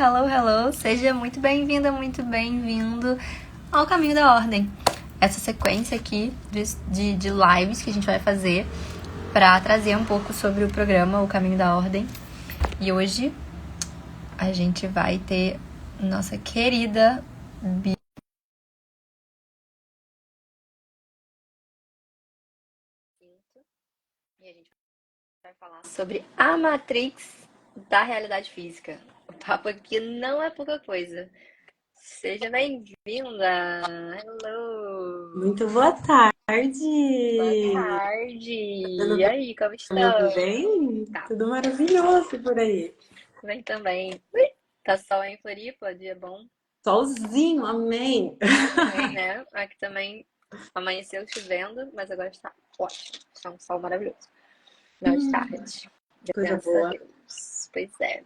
hello, hello! Seja muito bem-vinda, muito bem-vindo ao Caminho da Ordem. Essa sequência aqui de lives que a gente vai fazer para trazer um pouco sobre o programa O Caminho da Ordem. E hoje a gente vai ter nossa querida Bia. E a gente vai falar sobre a Matrix da realidade física. O papo aqui não é pouca coisa. Seja bem-vinda! Hello! Muito boa tarde! Boa tarde! E aí, como Tá me ouvindo estão? bem? Tá, Tudo maravilhoso por aí. bem também. Ui, tá sol em Floripa, dia bom. Solzinho, amém! Amém, né? Aqui também amanheceu chovendo, mas agora está ótimo. Está um sol maravilhoso. Final de tarde. Coisa Graças a boa. Deus. Pois é.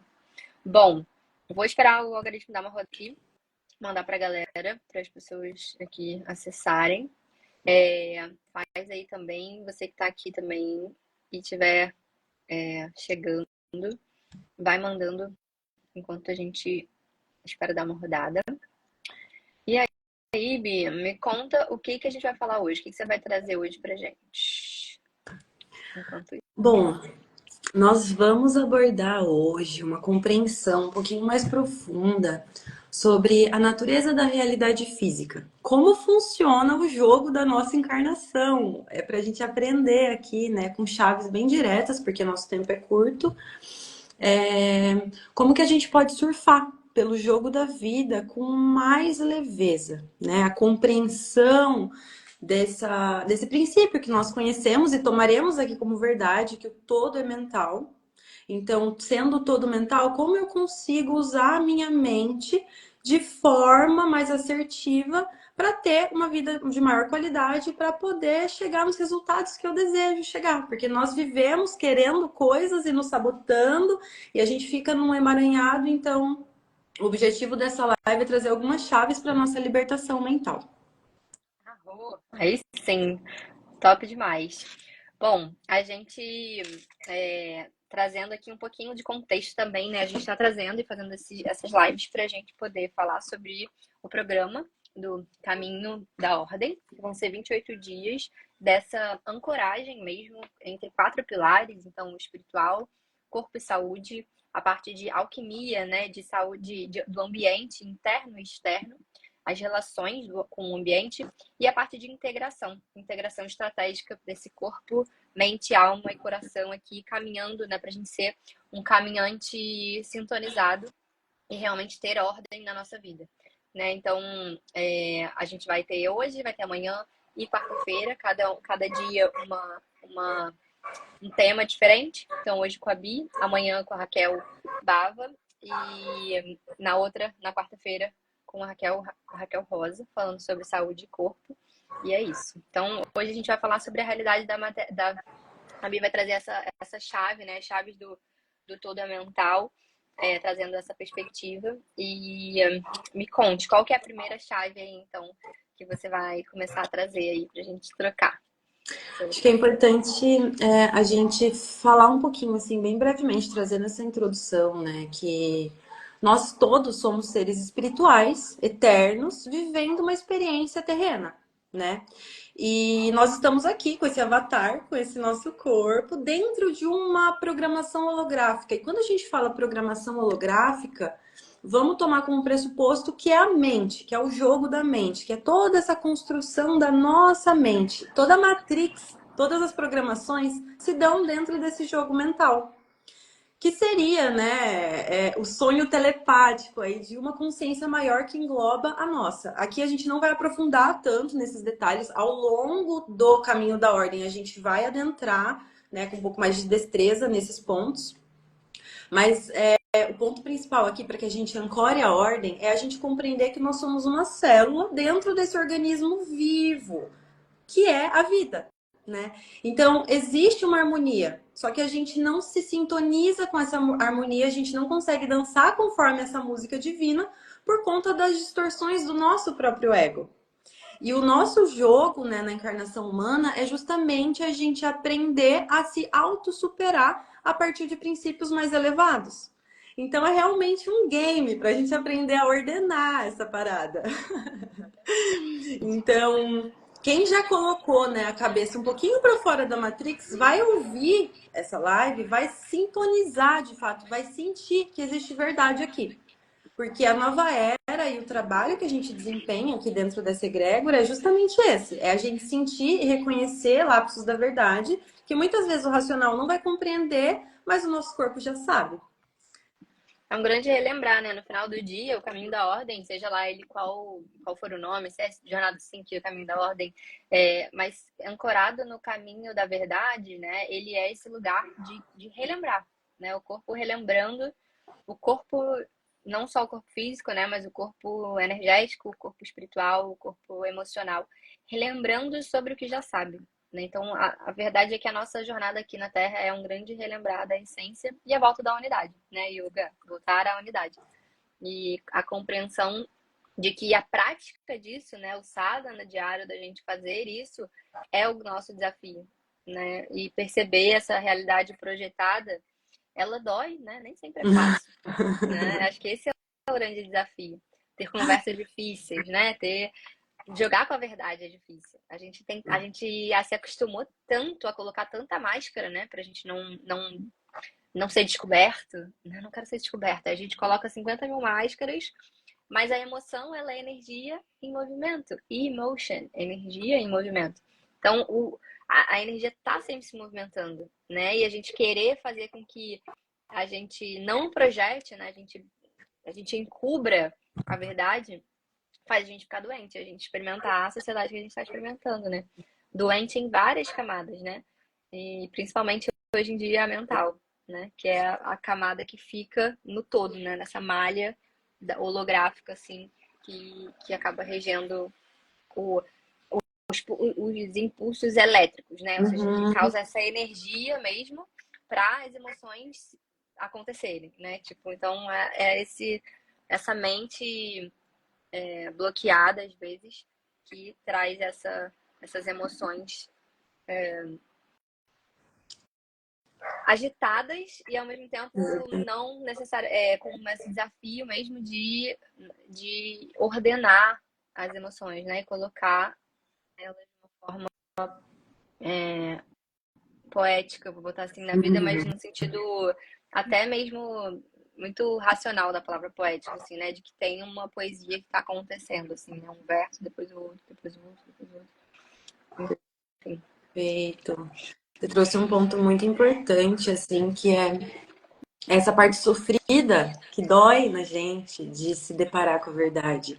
Bom, vou esperar o algoritmo dar uma roda aqui, mandar pra galera, para as pessoas aqui acessarem. Faz aí também, você que tá aqui também e tiver chegando, vai mandando enquanto a gente espera dar uma rodada. E aí, Bia, me conta o que a gente vai falar hoje, o que você vai trazer hoje pra gente. Enquanto isso. Bom, nós vamos abordar hoje uma compreensão um pouquinho mais profunda sobre a natureza da realidade física. Como funciona o jogo da nossa encarnação. É para a gente aprender aqui, né, com chaves bem diretas, porque nosso tempo é curto. Como que a gente pode surfar pelo jogo da vida com mais leveza, né? A compreensão desse princípio que nós conhecemos e tomaremos aqui como verdade, que o todo é mental. Então, sendo o todo mental, como eu consigo usar a minha mente de forma mais assertiva para ter uma vida de maior qualidade, para poder chegar nos resultados que eu desejo chegar? Porque nós vivemos querendo coisas e nos sabotando, e a gente fica num emaranhado. Então, o objetivo dessa live é trazer algumas chaves para nossa libertação mental. Aí sim, top demais. Bom, a gente trazendo aqui um pouquinho de contexto também, né? A gente está trazendo e fazendo essas lives para a gente poder falar sobre o programa do Caminho da Ordem, que vão ser 28 dias dessa ancoragem mesmo entre 4 pilares, então o espiritual, corpo e saúde, a parte de alquimia, né? De saúde do ambiente interno e externo, as relações com o ambiente e a parte de integração estratégica desse corpo, mente, alma e coração aqui caminhando, né, para a gente ser um caminhante sintonizado e realmente ter ordem na nossa vida, né? Então, a gente vai ter hoje, vai ter amanhã e quarta-feira, cada dia um tema diferente. Então, hoje com a Bi, amanhã com a Raquel Bava e na quarta-feira, com a Raquel Rosa, falando sobre saúde e corpo. E é isso. Então, hoje a gente vai falar sobre a realidade a Bia vai trazer essa chave, né? Chaves do todo é mental, trazendo essa perspectiva. E me conte, qual que é a primeira chave aí, então, que você vai começar a trazer aí pra gente trocar? Acho que é importante a gente falar um pouquinho, assim, bem brevemente, trazendo essa introdução, né? Que nós todos somos seres espirituais, eternos, vivendo uma experiência terrena, né? E nós estamos aqui com esse avatar, com esse nosso corpo, dentro de uma programação holográfica. E quando a gente fala programação holográfica, vamos tomar como pressuposto que é a mente, que é o jogo da mente, que é toda essa construção da nossa mente. Toda a Matrix, todas as programações se dão dentro desse jogo mental. Que seria, né, o sonho telepático aí de uma consciência maior que engloba a nossa. Aqui a gente não vai aprofundar tanto nesses detalhes. Ao longo do caminho da ordem, a gente vai adentrar, né, com um pouco mais de destreza nesses pontos. Mas o ponto principal aqui para que a gente ancore a ordem é a gente compreender que nós somos uma célula dentro desse organismo vivo, que é a vida, né? Então, existe uma harmonia, só que a gente não se sintoniza com essa harmonia, a gente não consegue dançar conforme essa música divina por conta das distorções do nosso próprio ego. E o nosso jogo, né, na encarnação humana é justamente a gente aprender a se autossuperar a partir de princípios mais elevados. Então é realmente um game para a gente aprender a ordenar essa parada. Então, quem já colocou, né, a cabeça um pouquinho para fora da Matrix, vai ouvir essa live, vai sintonizar de fato, vai sentir que existe verdade aqui. Porque a nova era e o trabalho que a gente desempenha aqui dentro dessa egrégora é justamente esse. É a gente sentir e reconhecer lapsos da verdade, que muitas vezes o racional não vai compreender, mas o nosso corpo já sabe. É um grande relembrar, né? No final do dia, o caminho da ordem, seja lá ele qual for o nome, se é Jornada 5, o caminho da ordem, mas ancorado no caminho da verdade, né? Ele é esse lugar de relembrar, né? O corpo relembrando, o corpo, não só o corpo físico, né? Mas o corpo energético, o corpo espiritual, o corpo emocional, relembrando sobre o que já sabe. Então, a verdade é que a nossa jornada aqui na Terra é um grande relembrar da essência e a volta da unidade, né, Yoga? Voltar à unidade. E a compreensão de que a prática disso, né, o sadhana diário da gente fazer isso, é o nosso desafio, né? E perceber essa realidade projetada, ela dói, né? Nem sempre é fácil, né? Acho que esse é o grande desafio. Ter conversas difíceis, né? Jogar com a verdade é difícil. A gente se acostumou tanto a colocar tanta máscara, né? Pra gente não ser descoberto. Não quero ser descoberta. A gente coloca 50 mil máscaras, mas a emoção, ela é energia em movimento. Emotion, energia em movimento. Então, a energia tá sempre se movimentando, né? E a gente querer fazer com que a gente não projete, né? A gente encubra a verdade, faz a gente ficar doente, a gente experimentar a sociedade que a gente está experimentando, né? Doente em várias camadas, né? E principalmente hoje em dia a mental, né? Que é a camada que fica no todo, né? Nessa malha holográfica, assim, que acaba regendo os impulsos elétricos, né? Ou seja, que causa essa energia mesmo para as emoções acontecerem, né? Tipo, então essa mente bloqueada às vezes, que traz essas emoções agitadas e ao mesmo tempo não necessário, com esse desafio mesmo de ordenar as emoções, né? E colocar elas de uma forma poética, vou botar assim, na vida, mas no sentido até mesmo muito racional da palavra poética, assim, né? De que tem uma poesia que está acontecendo, assim, né? Um verso, depois o outro, depois o outro, depois o outro. Enfim. Perfeito. Você trouxe um ponto muito importante, assim, que é essa parte sofrida que dói na gente de se deparar com a verdade.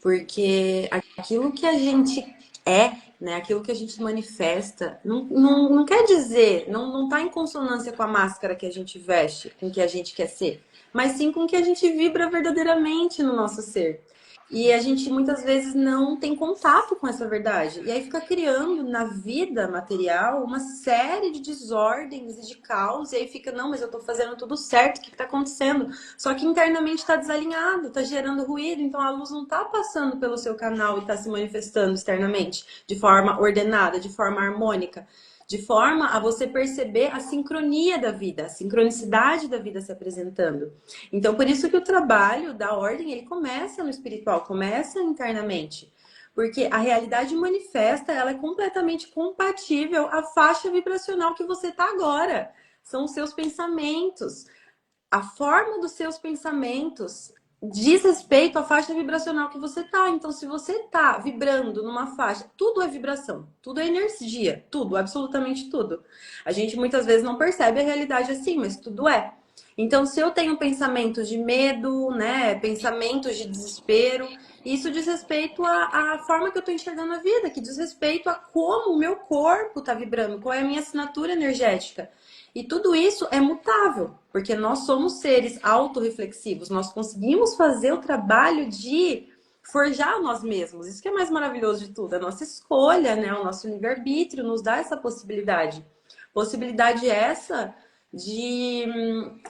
Porque aquilo que a gente é, né, aquilo que a gente manifesta, não quer dizer, não tá em consonância com a máscara que a gente veste, com o que a gente quer ser, mas sim com o que a gente vibra verdadeiramente no nosso ser. E a gente muitas vezes não tem contato com essa verdade. E aí fica criando na vida material uma série de desordens e de caos. E aí fica, não, mas eu tô fazendo tudo certo, o que tá acontecendo? Só que internamente está desalinhado, está gerando ruído, então a luz não está passando pelo seu canal e está se manifestando externamente de forma ordenada, de forma harmônica, de forma a você perceber a sincronia da vida, a sincronicidade da vida se apresentando. Então, por isso que o trabalho da ordem, ele começa no espiritual, começa internamente. Porque a realidade manifesta, ela é completamente compatível à faixa vibracional que você está agora. São os seus pensamentos. A forma dos seus pensamentos diz respeito à faixa vibracional que você tá. Então, se você tá vibrando numa faixa, tudo é vibração, tudo é energia, tudo, absolutamente tudo. A gente muitas vezes não percebe a realidade assim, mas tudo é. Então, se eu tenho pensamentos de medo, né, pensamentos de desespero, isso diz respeito à forma que eu estou enxergando a vida, que diz respeito a como o meu corpo está vibrando, qual é a minha assinatura energética. E tudo isso é mutável, porque nós somos seres autorreflexivos, nós conseguimos fazer o trabalho de forjar nós mesmos. Isso que é mais maravilhoso de tudo, a nossa escolha, né? O nosso livre-arbítrio nos dá essa possibilidade. Possibilidade essa de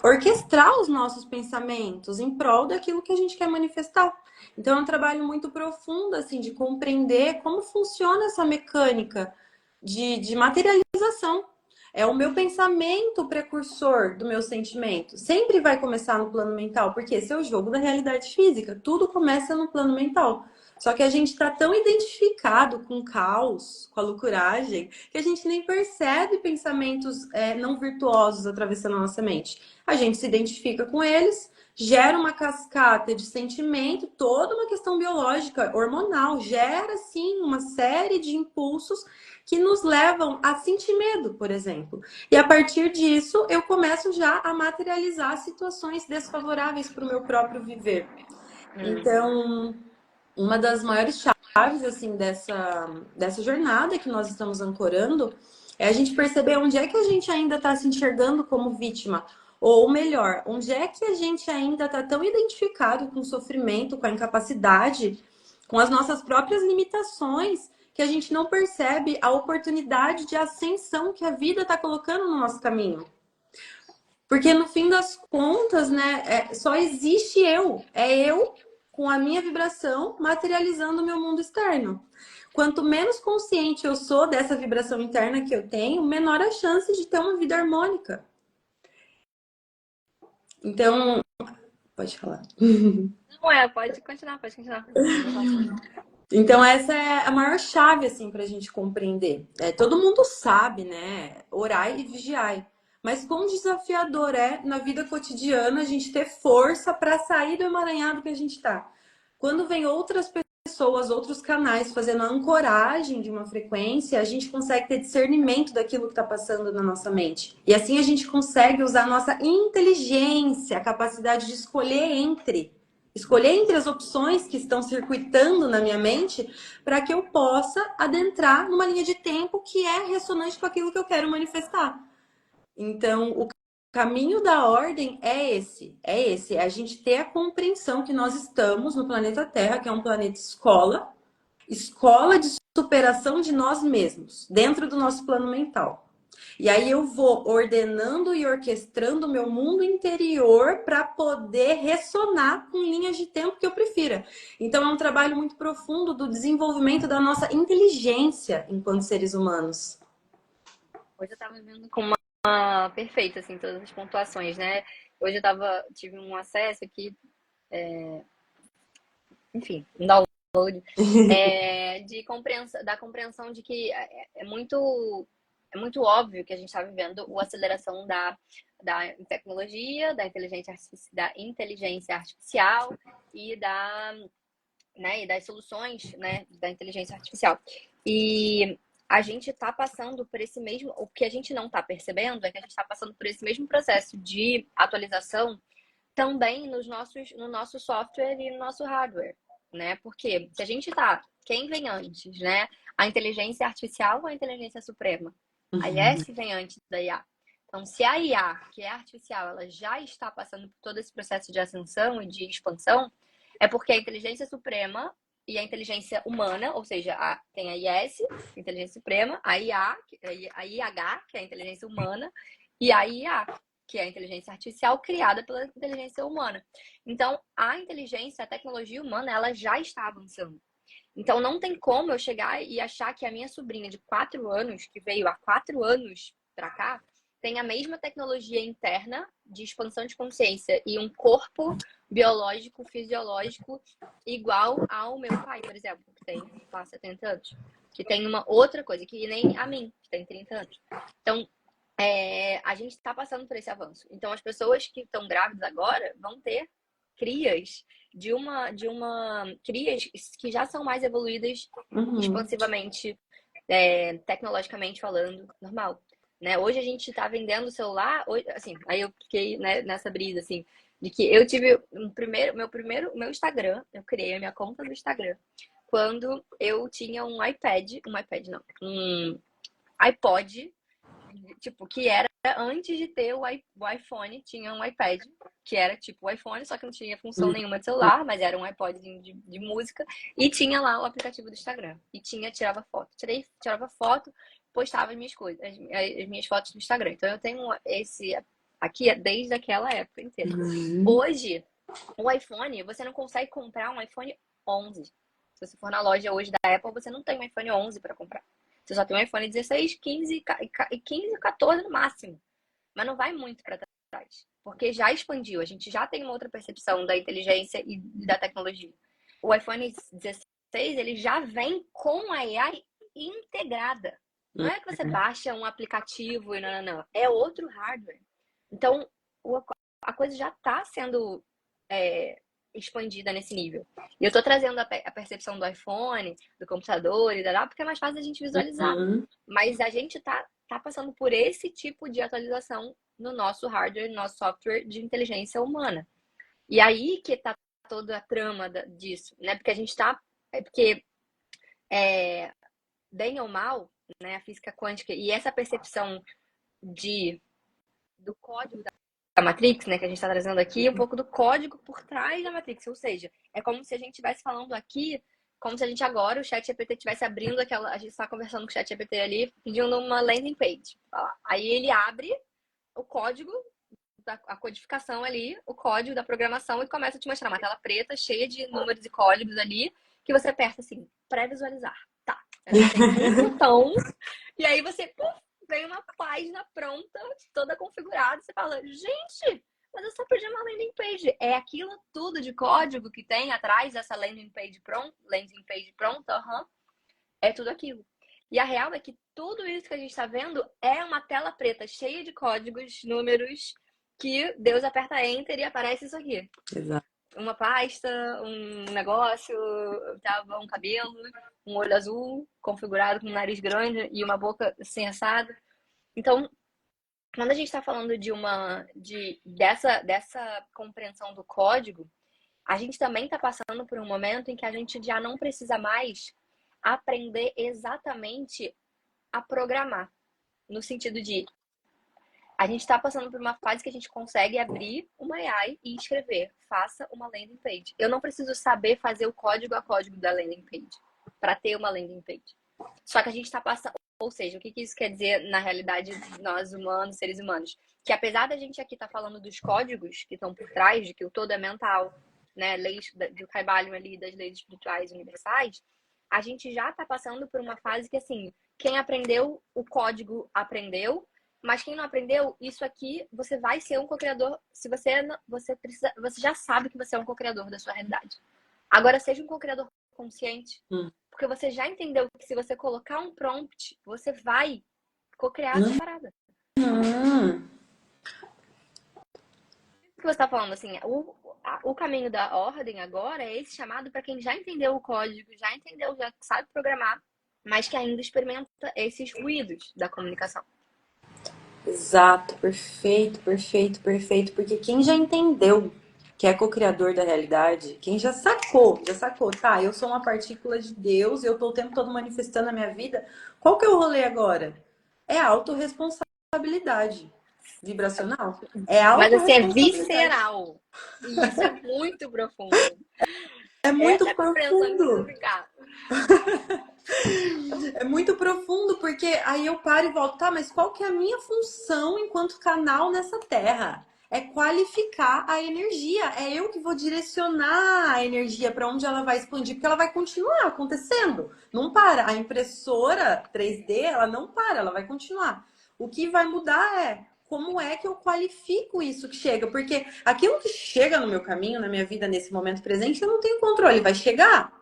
orquestrar os nossos pensamentos em prol daquilo que a gente quer manifestar. Então é um trabalho muito profundo, assim, de compreender como funciona essa mecânica de materialização. É o meu pensamento precursor do meu sentimento. Sempre vai começar no plano mental, porque esse é o jogo da realidade física. Tudo começa no plano mental. Só que a gente está tão identificado com o caos, com a loucuragem, que a gente nem percebe pensamentos não virtuosos atravessando a nossa mente. A gente se identifica com eles, gera uma cascata de sentimento, toda uma questão biológica, hormonal, gera sim uma série de impulsos que nos levam a sentir medo, por exemplo. E a partir disso, eu começo já a materializar situações desfavoráveis para o meu próprio viver. Então, uma das maiores chaves assim dessa jornada que nós estamos ancorando é a gente perceber onde é que a gente ainda está se enxergando como vítima. Ou melhor, onde é que a gente ainda está tão identificado com o sofrimento, com a incapacidade, com as nossas próprias limitações, que a gente não percebe a oportunidade de ascensão que a vida está colocando no nosso caminho. Porque no fim das contas, né, só existe eu. É eu com a minha vibração materializando o meu mundo externo. Quanto menos consciente eu sou dessa vibração interna que eu tenho, menor a chance de ter uma vida harmônica. Então, pode falar. Não pode continuar, pode continuar. Então, essa é a maior chave, assim, para a gente compreender. Todo mundo sabe, né? Orai e vigiai. Mas quão desafiador é, na vida cotidiana, a gente ter força para sair do emaranhado que a gente está. Quando vem outras pessoas, outros canais fazendo a ancoragem de uma frequência, a gente consegue ter discernimento daquilo que está passando na nossa mente. E assim a gente consegue usar a nossa inteligência, a capacidade de escolher entre as opções que estão circuitando na minha mente para que eu possa adentrar numa linha de tempo que é ressonante com aquilo que eu quero manifestar. Então, o caminho da ordem é a gente ter a compreensão que nós estamos no planeta Terra, que é um planeta escola de superação de nós mesmos, dentro do nosso plano mental. E aí eu vou ordenando e orquestrando o meu mundo interior para poder ressonar com linhas de tempo que eu prefira. Então é um trabalho muito profundo do desenvolvimento da nossa inteligência enquanto seres humanos. Hoje eu tava vendo com uma perfeita, assim, todas as pontuações, né? Hoje tive um acesso aqui, enfim, um download, da compreensão de que é muito óbvio que a gente está vivendo a aceleração da tecnologia, da inteligência artificial e e das soluções, né, da inteligência artificial. E a gente está passando por esse mesmo... O que a gente não está percebendo é que a gente está passando por esse mesmo processo de atualização também no nosso software e no nosso hardware, né? Porque se a gente tá... Quem vem antes, né? A inteligência artificial ou a inteligência suprema? A IS vem antes da IA. Então, se a IA, que é artificial, ela já está passando por todo esse processo de ascensão e de expansão, é porque a inteligência suprema e a inteligência humana, ou seja, tem a IS, inteligência suprema, a IA, a IH, que é a inteligência humana, e a IA, que é a inteligência artificial criada pela inteligência humana. Então, a inteligência, a tecnologia humana, ela já está avançando. Então, não tem como eu chegar e achar que a minha sobrinha de 4 anos, que veio há 4 anos para cá, tem a mesma tecnologia interna de expansão de consciência e um corpo biológico, fisiológico, igual ao meu pai, por exemplo, que tem 70 anos. Que tem uma outra coisa, que nem a mim, que tem 30 anos. Então, a gente está passando por esse avanço. Então, as pessoas que estão grávidas agora vão ter crias crias que já são mais evoluídas expansivamente, tecnologicamente falando, normal. Né? Hoje a gente está vendendo celular, assim, aí eu fiquei, né, nessa brisa, assim, de que eu tive meu Instagram, eu criei a minha conta do Instagram quando eu tinha um iPod, tipo, que era antes de ter o iPhone, tinha um iPad, que era tipo o iPhone, só que não tinha função nenhuma de celular, mas era um iPodzinho de música, e tinha lá o aplicativo do Instagram. E tirava foto. Tirava foto, postava as minhas coisas, as minhas fotos no Instagram. Então eu tenho esse aqui desde aquela época inteira. Hoje, o iPhone, você não consegue comprar um iPhone 11. Se você for na loja hoje da Apple, você não tem um iPhone 11 para comprar. Você só tem um iPhone 16, 15 e 15, 14 no máximo. Mas não vai muito para trás. Porque já expandiu. A gente já tem uma outra percepção da inteligência e da tecnologia. O iPhone 16, ele já vem com a AI integrada. Não é que você baixa um aplicativo e não. É outro hardware. Então, a coisa já está sendo expandida nesse nível. E eu estou trazendo a percepção do iPhone, do computador e porque é mais fácil a gente visualizar. Mas a gente tá passando por esse tipo de atualização no nosso hardware, no nosso software de inteligência humana. E aí que tá toda a trama disso, né? Porque a gente tá... bem ou mal, né? A física quântica e essa percepção do código da Matrix, né? Que a gente está trazendo aqui, um pouco do código por trás da Matrix. Ou seja, é como se a gente estivesse falando aqui, como se a gente agora, o ChatGPT estivesse abrindo a gente está conversando com o ChatGPT ali, pedindo uma landing page. Aí ele abre o código, a codificação ali, o código da programação e começa a te mostrar uma tela preta cheia de números e códigos ali, que você aperta assim, pré-visualizar. Tá. Aí você tem um botão, e aí você vem uma página pronta, toda configurada, você fala, gente, mas eu só pedi uma landing page. É aquilo tudo de código que tem atrás dessa landing page pronta, é tudo aquilo. E a real é que tudo isso que a gente está vendo é uma tela preta cheia de códigos, números, que Deus aperta Enter e aparece isso aqui. Exato. Uma pasta, um negócio, um cabelo, um olho azul, configurado com um nariz grande e uma boca assim assada. Então, quando a gente está falando dessa compreensão do código, a gente também está passando por um momento em que a gente já não precisa mais aprender exatamente a programar. No sentido de, a gente está passando por uma fase que a gente consegue abrir uma AI e escrever, faça uma landing page. Eu não preciso saber fazer o código a código da landing page para ter uma landing page. Só que a gente está passando... Ou seja, o que isso quer dizer na realidade nós humanos, seres humanos? Que apesar da gente aqui estar falando dos códigos que estão por trás, de que o todo é mental, né, leis do Kybalion ali, das leis espirituais universais, a gente já está passando por uma fase que, assim, quem aprendeu o código aprendeu, mas quem não aprendeu, isso aqui, você vai ser um co-criador. Se você já sabe que você é um co-criador da sua realidade. Agora, seja um co-criador consciente. Porque você já entendeu que se você colocar um prompt, você vai co-criar essa parada. O que você está falando, assim, o caminho da ordem agora é esse chamado para quem já entendeu o código, já entendeu, já sabe programar, mas que ainda experimenta esses ruídos da comunicação. Exato, perfeito, perfeito, perfeito. Porque quem já entendeu que é co-criador da realidade, quem já sacou, tá, eu sou uma partícula de Deus, eu tô o tempo todo manifestando a minha vida, qual que é o rolê agora? É autorresponsabilidade vibracional. É Mas assim, é autorresponsabilidade. visceral. E isso é muito profundo. É muito Essa é a compreensão que precisa profundo. ficar. É muito profundo, porque aí eu paro e volto, tá, mas qual que é a minha função enquanto canal nessa terra? É qualificar a energia, é eu que vou direcionar a energia para onde ela vai expandir, porque ela vai continuar acontecendo, não para. A impressora 3D, ela não para, ela vai continuar. O que vai mudar é como é que eu qualifico isso que chega, porque aquilo que chega no meu caminho, na minha vida, nesse momento presente, eu não tenho controle, vai chegar.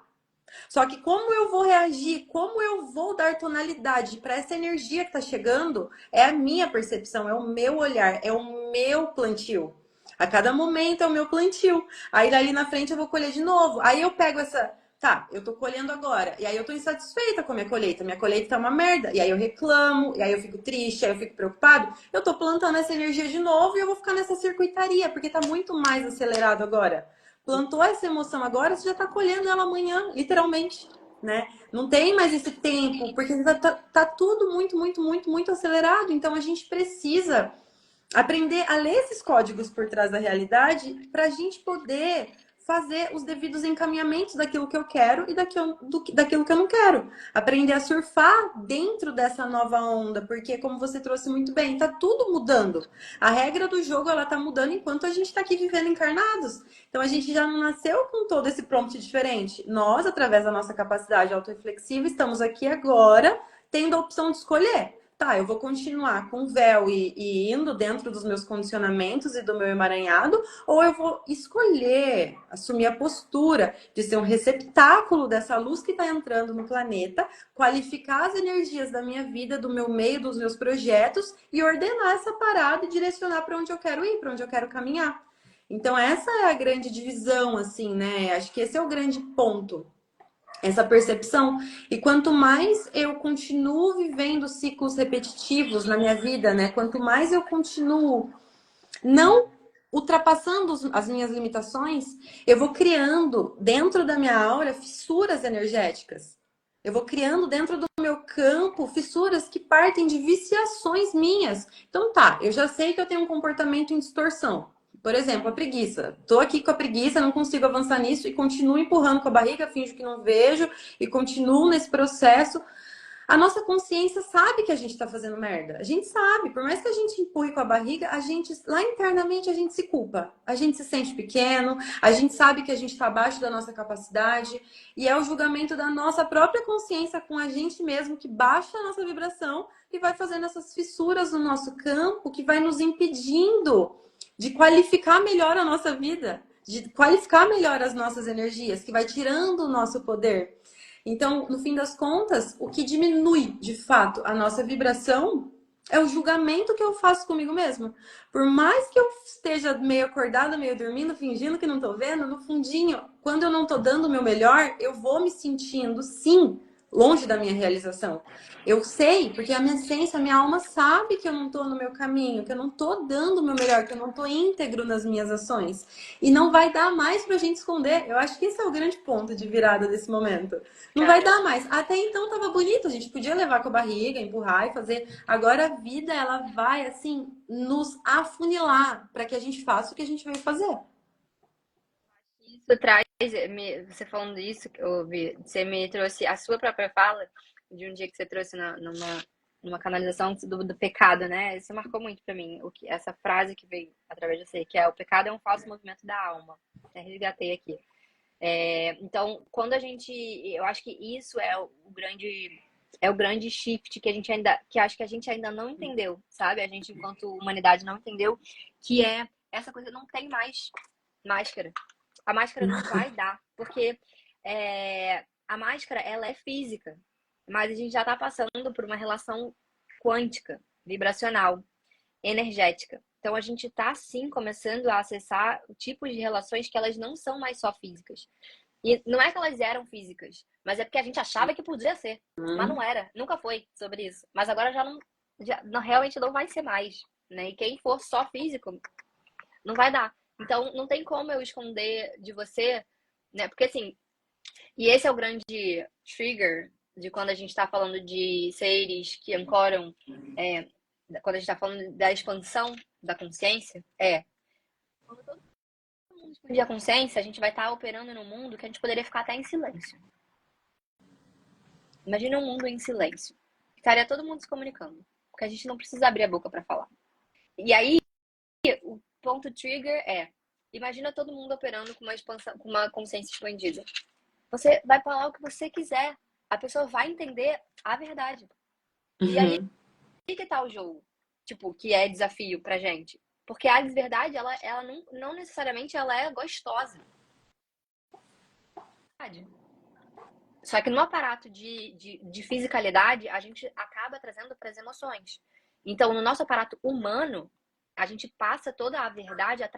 Só que como eu vou reagir, como eu vou dar tonalidade para essa energia que está chegando, é a minha percepção, é o meu olhar, é o meu plantio. A cada momento é o meu plantio. Aí dali na frente eu vou colher de novo. Aí eu pego essa, tá, eu tô colhendo agora. E aí eu tô insatisfeita com a minha colheita. Minha colheita tá uma merda. E aí eu reclamo, e aí eu fico triste, aí eu fico preocupado. Eu tô plantando essa energia de novo e eu vou ficar nessa circuitaria, porque tá muito mais acelerado agora. Plantou essa emoção agora, você já tá colhendo ela amanhã, literalmente, né? Não tem mais esse tempo, porque tá tudo muito, muito, muito, muito acelerado. Então a gente precisa aprender a ler esses códigos por trás da realidade para a gente poder fazer os devidos encaminhamentos daquilo que eu quero e daquilo que eu não quero. Aprender a surfar dentro dessa nova onda, porque como você trouxe muito bem, tá tudo mudando. A regra do jogo, ela tá mudando enquanto a gente tá aqui vivendo encarnados. Então a gente já não nasceu com todo esse prompt diferente. Nós, através da nossa capacidade autorreflexiva, estamos aqui agora tendo a opção de escolher. Tá, eu vou continuar com véu e indo dentro dos meus condicionamentos e do meu emaranhado, ou eu vou escolher assumir a postura de ser um receptáculo dessa luz que está entrando no planeta, qualificar as energias da minha vida, do meu meio, dos meus projetos e ordenar essa parada e direcionar para onde eu quero ir, para onde eu quero caminhar. Então, essa é a grande divisão, assim, né? Acho que esse é o grande ponto, essa percepção. E quanto mais eu continuo vivendo ciclos repetitivos na minha vida, né? Quanto mais eu continuo não ultrapassando as minhas limitações, eu vou criando dentro da minha aura fissuras energéticas. Eu vou criando dentro do meu campo fissuras que partem de viciações minhas. Então tá, eu já sei que eu tenho um comportamento em distorção. Por exemplo, a preguiça. Tô aqui com a preguiça, não consigo avançar nisso e continuo empurrando com a barriga, finjo que não vejo e continuo nesse processo. A nossa consciência sabe que a gente tá fazendo merda. A gente sabe. Por mais que a gente empurre com a barriga, a gente, lá internamente, a gente se culpa. A gente se sente pequeno, a gente sabe que a gente tá abaixo da nossa capacidade. E é o julgamento da nossa própria consciência com a gente mesmo que baixa a nossa vibração e vai fazendo essas fissuras no nosso campo que vai nos impedindo de qualificar melhor a nossa vida, de qualificar melhor as nossas energias, que vai tirando o nosso poder. Então, no fim das contas, o que diminui de fato a nossa vibração é o julgamento que eu faço comigo mesma. Por mais que eu esteja meio acordada, meio dormindo, fingindo que não tô vendo, no fundinho, quando eu não tô dando o meu melhor, eu vou me sentindo, sim, longe da minha realização. Eu sei, porque a minha essência, a minha alma sabe que eu não tô no meu caminho, que eu não tô dando o meu melhor, que eu não tô íntegro nas minhas ações. E não vai dar mais pra gente esconder. Eu acho que esse é o grande ponto de virada desse momento. Não vai dar mais. Até então tava bonito, a gente podia levar com a barriga, empurrar e fazer. Agora a vida, ela vai, assim, nos afunilar para que a gente faça o que a gente veio fazer. Isso traz, você falando isso, você me trouxe a sua própria fala de um dia que você trouxe numa canalização do pecado, né? Isso marcou muito pra mim, essa frase que veio através de você, que é: o pecado é um falso movimento da alma. Até resgatei aqui. Então, quando a gente, eu acho que isso é o grande shift que acho que a gente ainda não entendeu, sabe? A gente, enquanto humanidade, não entendeu, que é essa coisa: não tem mais máscara. A máscara não vai dar, porque a máscara, ela é física, mas a gente já tá passando por uma relação quântica, vibracional, energética. Então a gente tá sim começando a acessar tipos de relações que elas não são mais só físicas. E não é que elas eram físicas, mas é porque a gente achava que podia ser. Mas não era, nunca foi sobre isso. Mas agora realmente não vai ser mais, né? E quem for só físico, não vai dar. Então não tem como eu esconder de você, né? Porque assim, e esse é o grande trigger de quando a gente tá falando de seres que ancoram, quando a gente tá falando da expansão da consciência, quando todo mundo expandir a consciência, a gente vai estar operando num mundo que a gente poderia ficar até em silêncio. Imagina um mundo em silêncio. Estaria todo mundo se comunicando, porque a gente não precisa abrir a boca para falar. E aí, o ponto trigger imagina todo mundo operando com uma expansão, com uma consciência expandida. Você vai falar o que você quiser, a pessoa vai entender a verdade. E aí que tá o jogo, tipo, que é desafio pra gente. Porque a verdade, ela não necessariamente ela é gostosa. Só que no aparato de fisicalidade, a gente acaba trazendo para as emoções. Então, no nosso aparato humano, a gente passa toda a verdade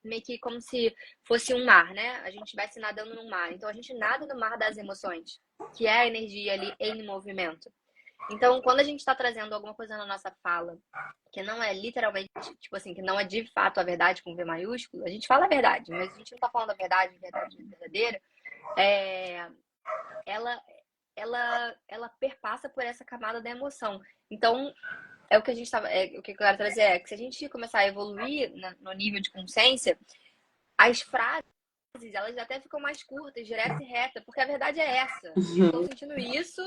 meio que como se fosse um mar, né? A gente estivesse nadando no mar. Então, a gente nada no mar das emoções, que é a energia ali em movimento. Então, quando a gente está trazendo alguma coisa na nossa fala, que não é literalmente, tipo assim, que não é de fato a verdade com V maiúsculo, a gente fala a verdade, mas a gente não está falando a verdade verdadeira, ela perpassa por essa camada da emoção. Então, o que o que eu quero trazer é que se a gente começar a evoluir no nível de consciência, as frases, elas até ficam mais curtas, direta e reta, porque a verdade é essa. Eu estou sentindo isso,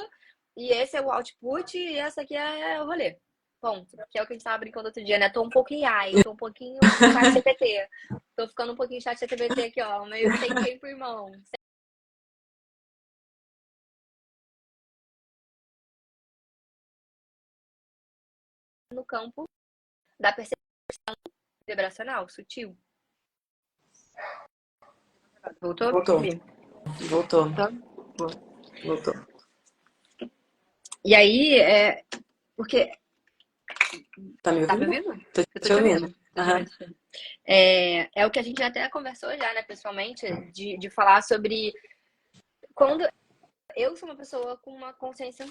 e esse é o output, e essa aqui é o rolê. Ponto. Que é o que a gente tava brincando outro dia, né? Tô um pouquinho AI, tô um pouquinho chat GPT. Tô ficando um pouquinho chat GPT aqui, ó, meio sem tempo, irmão. no campo da percepção vibracional, sutil. Voltou? Voltou. Voltou. Voltou. E aí, porque... Tá me Tá me ouvindo? ouvindo? Tô Eu tô te ouvindo. Tô te ouvindo. É o que a gente até conversou já, né, pessoalmente, de falar sobre quando eu sou uma pessoa com uma consciência,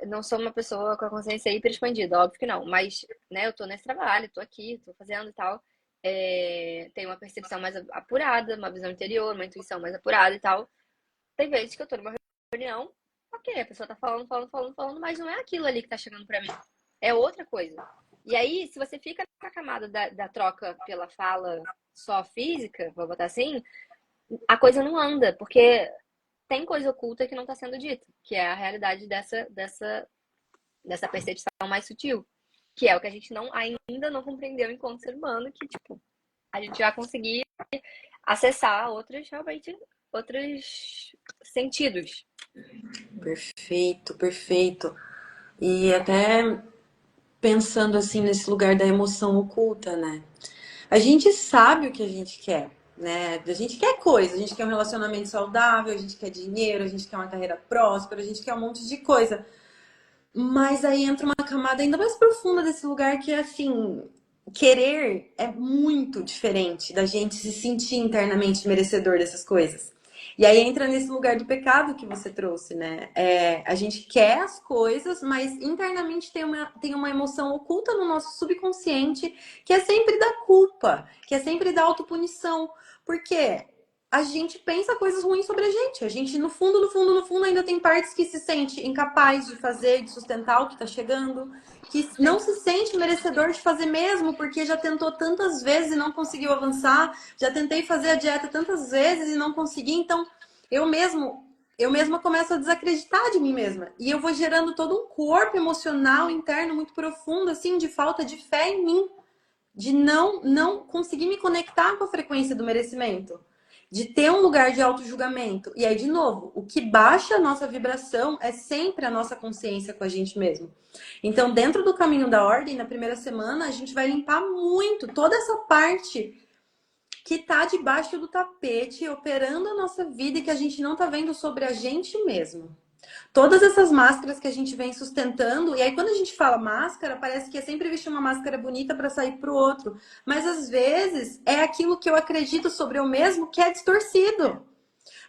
não sou uma pessoa com a consciência hiper expandida, óbvio que não, mas, né, eu tô nesse trabalho, tô aqui, tô fazendo e tal, tenho uma percepção mais apurada, uma visão interior, uma intuição mais apurada e tal. Tem vezes que eu tô numa reunião, ok, a pessoa tá falando, mas não é aquilo ali que tá chegando pra mim, é outra coisa. E aí, se você fica na camada da troca pela fala só física, vou botar assim, a coisa não anda, porque tem coisa oculta que não está sendo dita, que é a realidade dessa percepção mais sutil, que é o que a gente ainda não compreendeu enquanto ser humano, que, tipo, a gente vai conseguir acessar realmente, outros sentidos. Perfeito, perfeito. E até pensando assim nesse lugar da emoção oculta, né? A gente sabe o que a gente quer, né? A gente quer coisa, a gente quer um relacionamento saudável, a gente quer dinheiro, a gente quer uma carreira próspera, a gente quer um monte de coisa. Mas aí entra uma camada ainda mais profunda desse lugar que é assim, querer é muito diferente da gente se sentir internamente merecedor dessas coisas. E aí entra nesse lugar do pecado que você trouxe, né? A gente quer as coisas, mas internamente tem uma emoção oculta no nosso subconsciente que é sempre da culpa, que é sempre da autopunição. Por quê? A gente pensa coisas ruins sobre a gente. A gente, no fundo, ainda tem partes que se sente incapaz de fazer, de sustentar o que tá chegando, que não se sente merecedor de fazer mesmo, porque já tentou tantas vezes e não conseguiu avançar, já tentei fazer a dieta tantas vezes e não consegui, então eu mesma começo a desacreditar de mim mesma. E eu vou gerando todo um corpo emocional interno muito profundo, assim, de falta de fé em mim, de não conseguir me conectar com a frequência do merecimento, de ter um lugar de auto-julgamento. E aí, de novo, o que baixa a nossa vibração é sempre a nossa consciência com a gente mesmo. Então, dentro do caminho da ordem, na primeira semana, a gente vai limpar muito toda essa parte que tá debaixo do tapete, operando a nossa vida e que a gente não tá vendo sobre a gente mesmo. Todas essas máscaras que a gente vem sustentando, e aí quando a gente fala máscara, parece que é sempre vestir uma máscara bonita para sair pro outro, mas às vezes é aquilo que eu acredito sobre eu mesmo que é distorcido.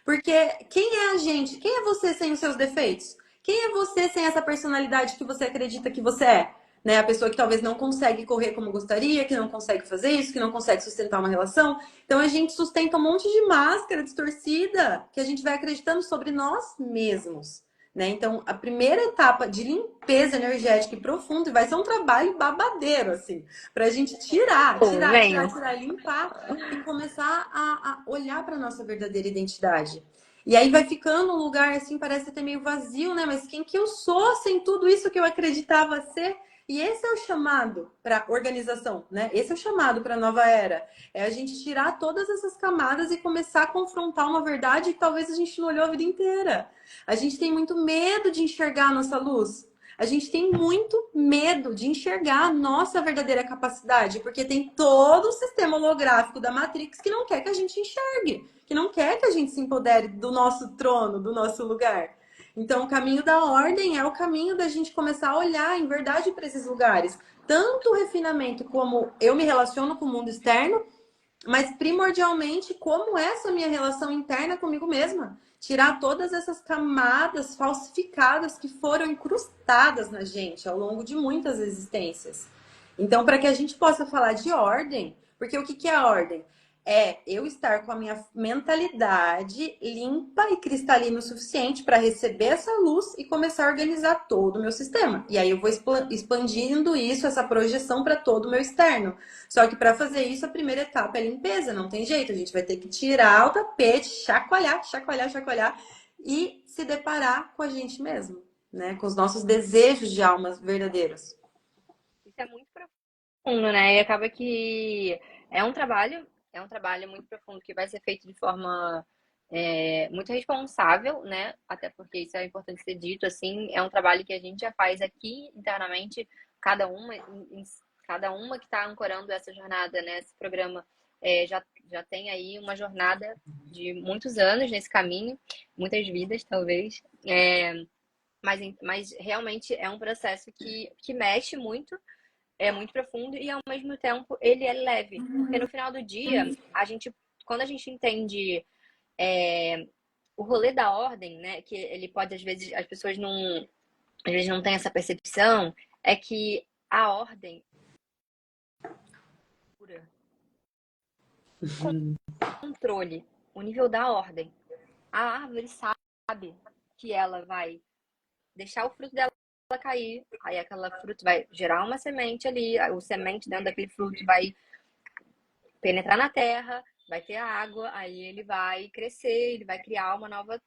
Porque quem é a gente? Quem é você sem os seus defeitos? Quem é você sem essa personalidade que você acredita que você é? Né? A pessoa que talvez não consegue correr como gostaria, que não consegue fazer isso, que não consegue sustentar uma relação. Então a gente sustenta um monte de máscara distorcida que a gente vai acreditando sobre nós mesmos. Né? Então, a primeira etapa de limpeza energética e profunda vai ser um trabalho babadeiro, assim, pra gente tirar, limpar e começar a olhar pra nossa verdadeira identidade. E aí vai ficando um lugar, assim, parece até meio vazio, né? Mas quem que eu sou sem tudo isso que eu acreditava ser? E esse é o chamado para organização, né? Esse é o chamado para a nova era. É a gente tirar todas essas camadas e começar a confrontar uma verdade que talvez a gente não olhou a vida inteira. A gente tem muito medo de enxergar a nossa luz. A gente tem muito medo de enxergar a nossa verdadeira capacidade, porque tem todo o sistema holográfico da Matrix que não quer que a gente enxergue, que não quer que a gente se empodere do nosso trono, do nosso lugar. Então, o caminho da ordem é o caminho da gente começar a olhar em verdade para esses lugares. Tanto o refinamento como eu me relaciono com o mundo externo, mas primordialmente como essa minha relação interna comigo mesma. Tirar todas essas camadas falsificadas que foram incrustadas na gente ao longo de muitas existências. Então, para que a gente possa falar de ordem, porque o que é a ordem? É eu estar com a minha mentalidade limpa e cristalina o suficiente para receber essa luz e começar a organizar todo o meu sistema. E aí eu vou expandindo isso, essa projeção para todo o meu externo. Só que para fazer isso, a primeira etapa é limpeza, não tem jeito. A gente vai ter que tirar o tapete, chacoalhar, chacoalhar, chacoalhar e se deparar com a gente mesmo, né? Com os nossos desejos de almas verdadeiros. Isso é muito profundo, né? E acaba que é um trabalho muito profundo que vai ser feito de forma muito responsável, né? Até porque isso é importante ser dito, assim, é um trabalho que a gente já faz aqui internamente cada uma que está ancorando essa jornada, né? Esse programa já tem aí uma jornada de muitos anos nesse caminho, muitas vidas, talvez. Mas realmente é um processo que mexe muito, é muito profundo e, ao mesmo tempo, ele é leve. Porque no final do dia, quando a gente entende o rolê da ordem, né? Que ele pode, às vezes, as pessoas às vezes não têm essa percepção, é que a ordem controle, o nível da ordem. A árvore sabe que ela vai deixar o fruto dela cair, aí aquela fruto vai gerar uma semente ali, o semente dentro daquele fruto vai penetrar na terra, vai ter água, aí ele vai crescer, ele vai criar uma nova.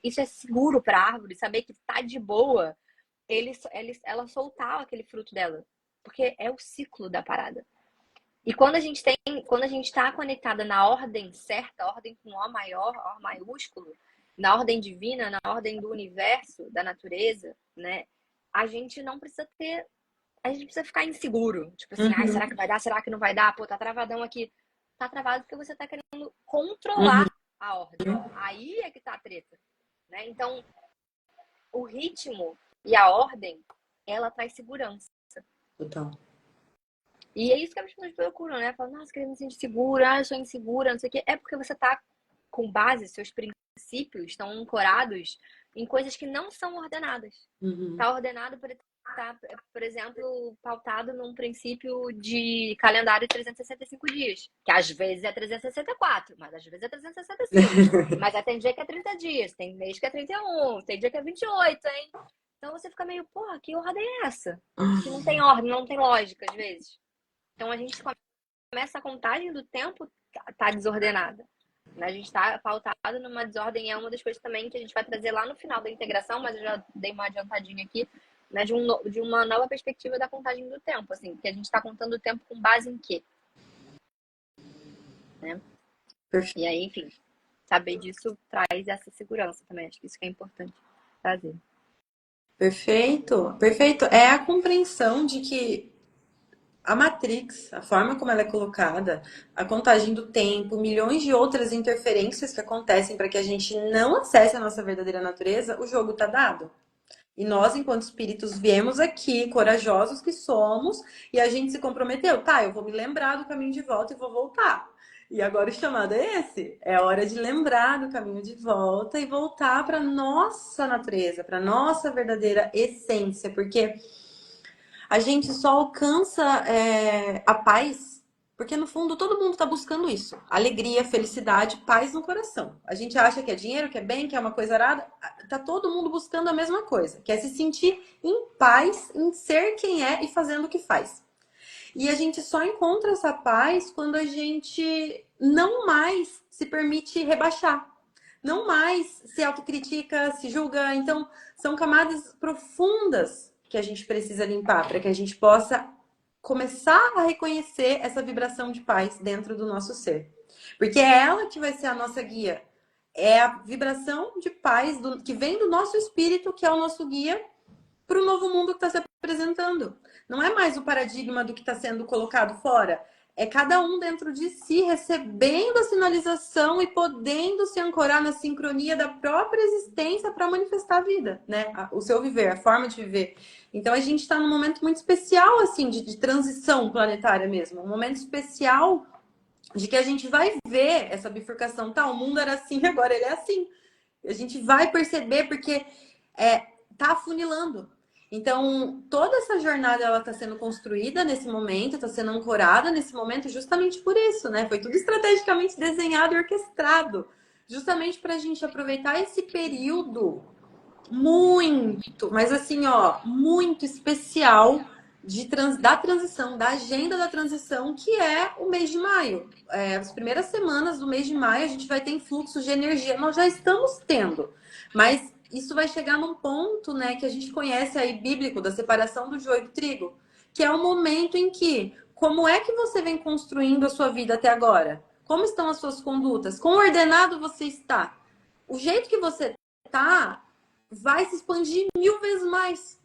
Isso é seguro para a árvore, saber que tá de boa ela soltar aquele fruto dela, porque é o ciclo da parada. E quando a gente está conectada na ordem certa, ordem com O maior, O maiúsculo, na ordem divina, na ordem do universo, da natureza, né? A gente precisa ficar inseguro. Tipo assim, ai, será que vai dar? Será que não vai dar? Pô, tá travadão aqui. Tá travado porque você tá querendo controlar a ordem. Aí é que tá a treta, né? Então, o ritmo e a ordem, ela traz segurança. Total. E é isso que as pessoas procuram, né? Falam, nossa, querendo me sentir segura, eu sou insegura, não sei o quê. É porque você tá com base, seus princípios estão ancorados em coisas que não são ordenadas. Tá ordenado por exemplo, pautado num princípio de calendário de 365 dias. Que às vezes é 364, mas às vezes é 365. Mas tem dia que é 30 dias, tem mês que é 31, tem dia que é 28, hein? Então você fica meio, porra, que ordem é essa? Que não tem ordem, não tem lógica, às vezes. Então a gente começa a contagem do tempo tá desordenada. A gente está pautado numa desordem, é uma das coisas também que a gente vai trazer lá no final da integração, mas eu já dei uma adiantadinha aqui, né, de uma nova perspectiva da contagem do tempo, assim, que a gente está contando o tempo com base em quê? Né? E aí, enfim, saber disso traz essa segurança também, acho que isso que é importante trazer. Perfeito, perfeito. É a compreensão de que a Matrix, a forma como ela é colocada, a contagem do tempo, milhões de outras interferências que acontecem para que a gente não acesse a nossa verdadeira natureza, o jogo tá dado. E nós, enquanto espíritos, viemos aqui, corajosos que somos, e a gente se comprometeu. Tá, eu vou me lembrar do caminho de volta e vou voltar. E agora o chamado é esse. É hora de lembrar do caminho de volta e voltar para nossa natureza, para nossa verdadeira essência. Porque a gente só alcança a paz porque, no fundo, todo mundo está buscando isso. Alegria, felicidade, paz no coração. A gente acha que é dinheiro, que é bem, que é uma coisa arada. Tá todo mundo buscando a mesma coisa. Que é se sentir em paz, em ser quem é e fazendo o que faz. E a gente só encontra essa paz quando a gente não mais se permite rebaixar. Não mais se autocritica, se julga. Então, são camadas profundas que a gente precisa limpar para que a gente possa começar a reconhecer essa vibração de paz dentro do nosso ser. Porque é ela que vai ser a nossa guia. É a vibração de paz que vem do nosso espírito, que é o nosso guia para o novo mundo que está se apresentando. Não é mais o paradigma do que está sendo colocado fora. É cada um dentro de si recebendo a sinalização e podendo se ancorar na sincronia da própria existência para manifestar a vida, né? O seu viver, a forma de viver. Então a gente está num momento muito especial, assim, de transição planetária mesmo. Um momento especial de que a gente vai ver essa bifurcação. Tá, o mundo era assim, agora ele é assim. A gente vai perceber porque tá afunilando. Então, toda essa jornada ela está sendo construída nesse momento, está sendo ancorada nesse momento justamente por isso, né? Foi tudo estrategicamente desenhado e orquestrado, justamente para a gente aproveitar esse período muito, mas assim, ó, muito especial da transição, da agenda da transição, que é o mês de maio. As primeiras semanas do mês de maio a gente vai ter influxos de energia. Nós já estamos tendo, mas isso vai chegar num ponto, né, que a gente conhece aí bíblico, da separação do joio do trigo, que é o momento em que, como é que você vem construindo a sua vida até agora? Como estão as suas condutas? Quão ordenado você está? O jeito que você está vai se expandir 1000 vezes mais.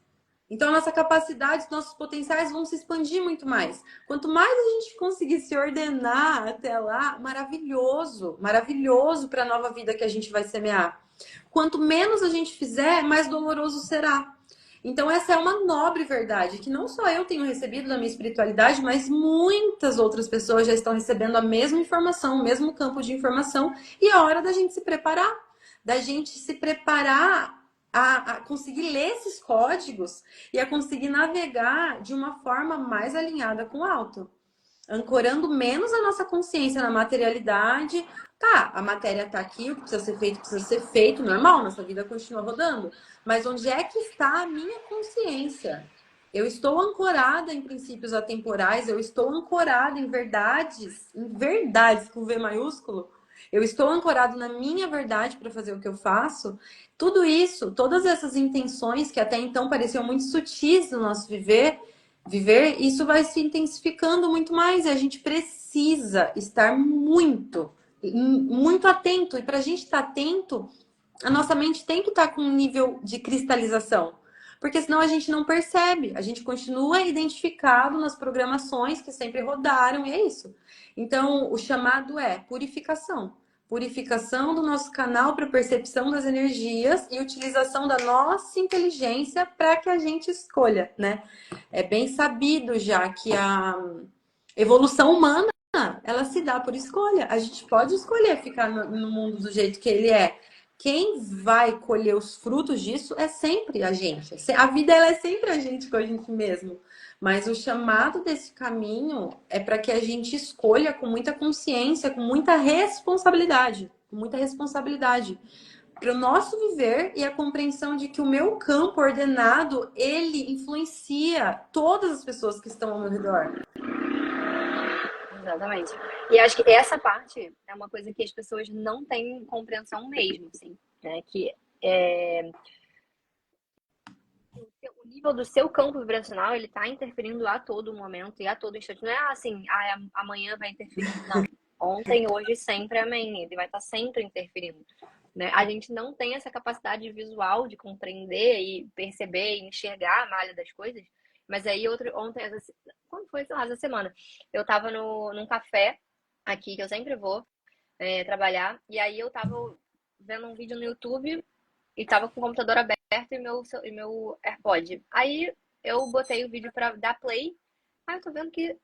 Então, a nossa capacidade, nossos potenciais vão se expandir muito mais. Quanto mais a gente conseguir se ordenar até lá, maravilhoso, maravilhoso para a nova vida que a gente vai semear. Quanto menos a gente fizer, mais doloroso será. Então, essa é uma nobre verdade que não só eu tenho recebido da minha espiritualidade, mas muitas outras pessoas já estão recebendo a mesma informação, o mesmo campo de informação, e é hora da gente se preparar. Da gente se preparar a conseguir ler esses códigos e a conseguir navegar de uma forma mais alinhada com o alto, ancorando menos a nossa consciência na materialidade. Tá, a matéria tá aqui, o que precisa ser feito, normal, nossa vida continua rodando. Mas onde é que está a minha consciência? Eu estou ancorada em princípios atemporais, eu estou ancorada em verdades com V maiúsculo. Eu estou ancorado na minha verdade para fazer o que eu faço. Tudo isso, todas essas intenções que até então pareciam muito sutis no nosso viver, isso vai se intensificando muito mais e a gente precisa estar muito atento. E para a gente estar atento, a nossa mente tem que estar com um nível de cristalização, porque senão a gente não percebe, a gente continua identificado nas programações que sempre rodaram e é isso. Então, o chamado é purificação. Purificação do nosso canal para percepção das energias e utilização da nossa inteligência para que a gente escolha, né? É bem sabido já que a evolução humana, ela se dá por escolha. A gente pode escolher ficar no mundo do jeito que ele é. Quem vai colher os frutos disso é sempre a gente. A vida ela é sempre a gente com a gente mesmo. Mas o chamado desse caminho é para que a gente escolha com muita consciência, com muita responsabilidade. Com muita responsabilidade para o nosso viver e a compreensão de que o meu campo ordenado, ele influencia todas as pessoas que estão ao meu redor. Exatamente. E acho que essa parte é uma coisa que as pessoas não têm compreensão mesmo, assim, né? Que é, o nível do seu campo vibracional, ele tá interferindo a todo momento e a todo instante. Não é assim, amanhã vai interferir. Não. Ontem, hoje, sempre, amém. Ele vai estar sempre interferindo. Né? A gente não tem essa capacidade visual de compreender e perceber e enxergar a malha das coisas. Mas aí, ontem, quando foi, sei lá, essa semana, eu tava num café aqui, que eu sempre vou trabalhar, e aí eu tava vendo um vídeo no YouTube e tava com o computador aberto e meu AirPod. Aí eu botei o vídeo pra dar play, aí eu tô vendo que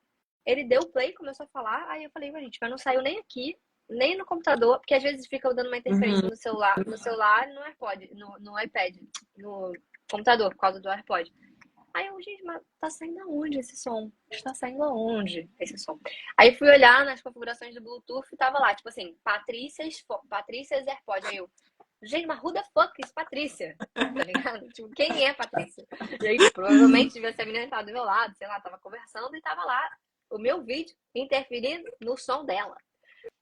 ele deu play, começou a falar, aí eu falei, gente, mas não saiu nem aqui, nem no computador, porque às vezes fica dando uma interferência no celular e no AirPod, no iPad, no computador, por causa do AirPod. Aí eu, gente, mas tá saindo aonde esse som? Está saindo aonde esse som? Aí fui olhar nas configurações do Bluetooth e tava lá, tipo assim, Patrícia's AirPod. Aí eu, gente, mas who the fuck is Patrícia? Tá ligado? Tipo, quem é Patrícia? E aí, provavelmente, devia ser a menina que tava do meu lado, sei lá, tava conversando e tava lá o meu vídeo interferindo no som dela.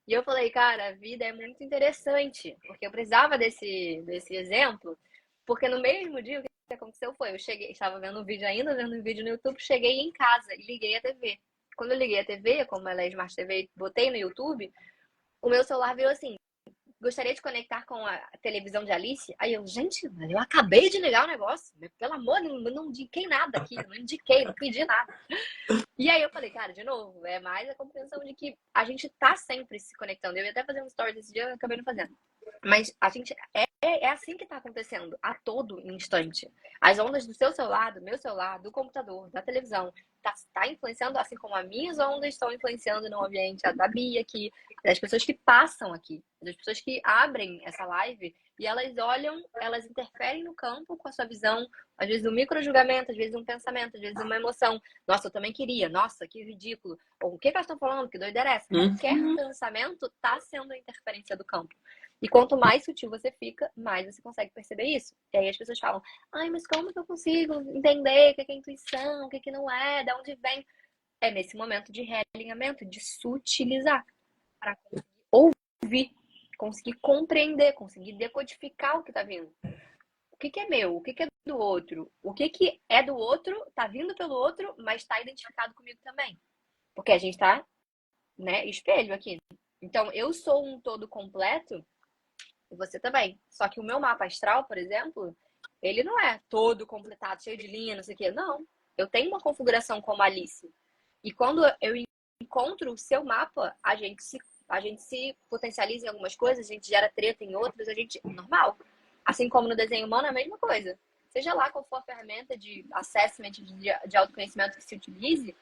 E eu falei, cara, a vida é muito interessante, porque eu precisava desse exemplo, porque no mesmo dia o que aconteceu foi, eu cheguei, estava vendo um vídeo ainda, vendo um vídeo no YouTube, cheguei em casa e liguei a TV. Quando eu liguei a TV, como ela é Smart TV, botei no YouTube, o meu celular veio assim, gostaria de conectar com a televisão de Alice. Aí eu, gente, eu acabei de ligar o negócio. Pelo amor, não indiquei nada aqui. Não indiquei, não pedi nada. E aí eu falei, cara, de novo, é mais a compreensão de que a gente tá sempre se conectando. Eu ia até fazer um story desse dia, eu acabei não fazendo. Mas a gente é assim que tá acontecendo, a todo instante. As ondas do seu celular, do meu celular, do computador, da televisão, tá influenciando, assim como as minhas ondas estão influenciando no ambiente, a da Bia aqui, das pessoas que passam aqui, das pessoas que abrem essa live e elas olham, elas interferem no campo com a sua visão, às vezes um micro-julgamento, às vezes um pensamento, às vezes uma emoção. Nossa, eu também queria. Nossa, que ridículo. Ou o que elas estão falando? Que doideira é essa? Qualquer pensamento tá sendo a interferência do campo. E quanto mais sutil você fica, mais você consegue perceber isso. E aí as pessoas falam, ai, mas como que eu consigo entender o que é intuição, o que não é, de onde vem? É nesse momento de realinhamento, de sutilizar, para conseguir ouvir, conseguir compreender, conseguir decodificar o que está vindo. O que é meu? O que é do outro? O que é do outro, está vindo pelo outro, mas está identificado comigo também. Porque a gente está, né, espelho aqui. Então, eu sou um todo completo, e você também. Só que o meu mapa astral, por exemplo, Ele não é todo completado, cheio de linha, não sei o quê. Não. Eu tenho uma configuração como Alice. E quando eu encontro o seu mapa, a gente se potencializa em algumas coisas, a gente gera treta em outras, a gente. Normal. Assim como no desenho humano, é a mesma coisa. Seja lá qual for a ferramenta de assessment, de autoconhecimento que se utilize,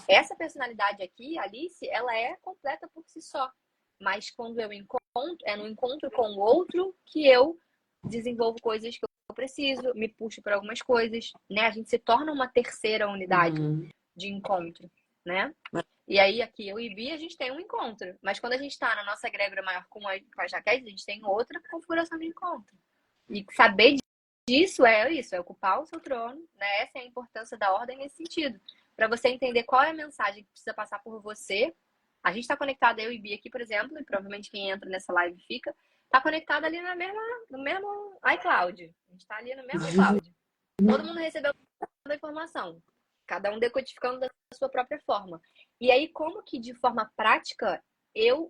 essa personalidade aqui, Alice, ela é completa por si só. Mas quando eu encontro, é no encontro com o outro que eu desenvolvo coisas que eu preciso, me puxo para algumas coisas, né? A gente se torna uma terceira unidade de encontro, né? E aí, aqui, eu e Bia, a gente tem um encontro. Mas quando a gente está na nossa egrégora maior com a Jaqueline, a gente tem outra configuração de encontro. E saber disso, é ocupar o seu trono, né? Essa é a importância da ordem nesse sentido. Para você entender qual é a mensagem que precisa passar por você. A gente está conectado, eu e Bia aqui, por exemplo, e provavelmente quem entra nessa live fica, está conectado ali no mesmo iCloud. A gente está ali no mesmo iCloud. Todo mundo recebeu a informação. Cada um decodificando da sua própria forma. E aí, como que de forma prática,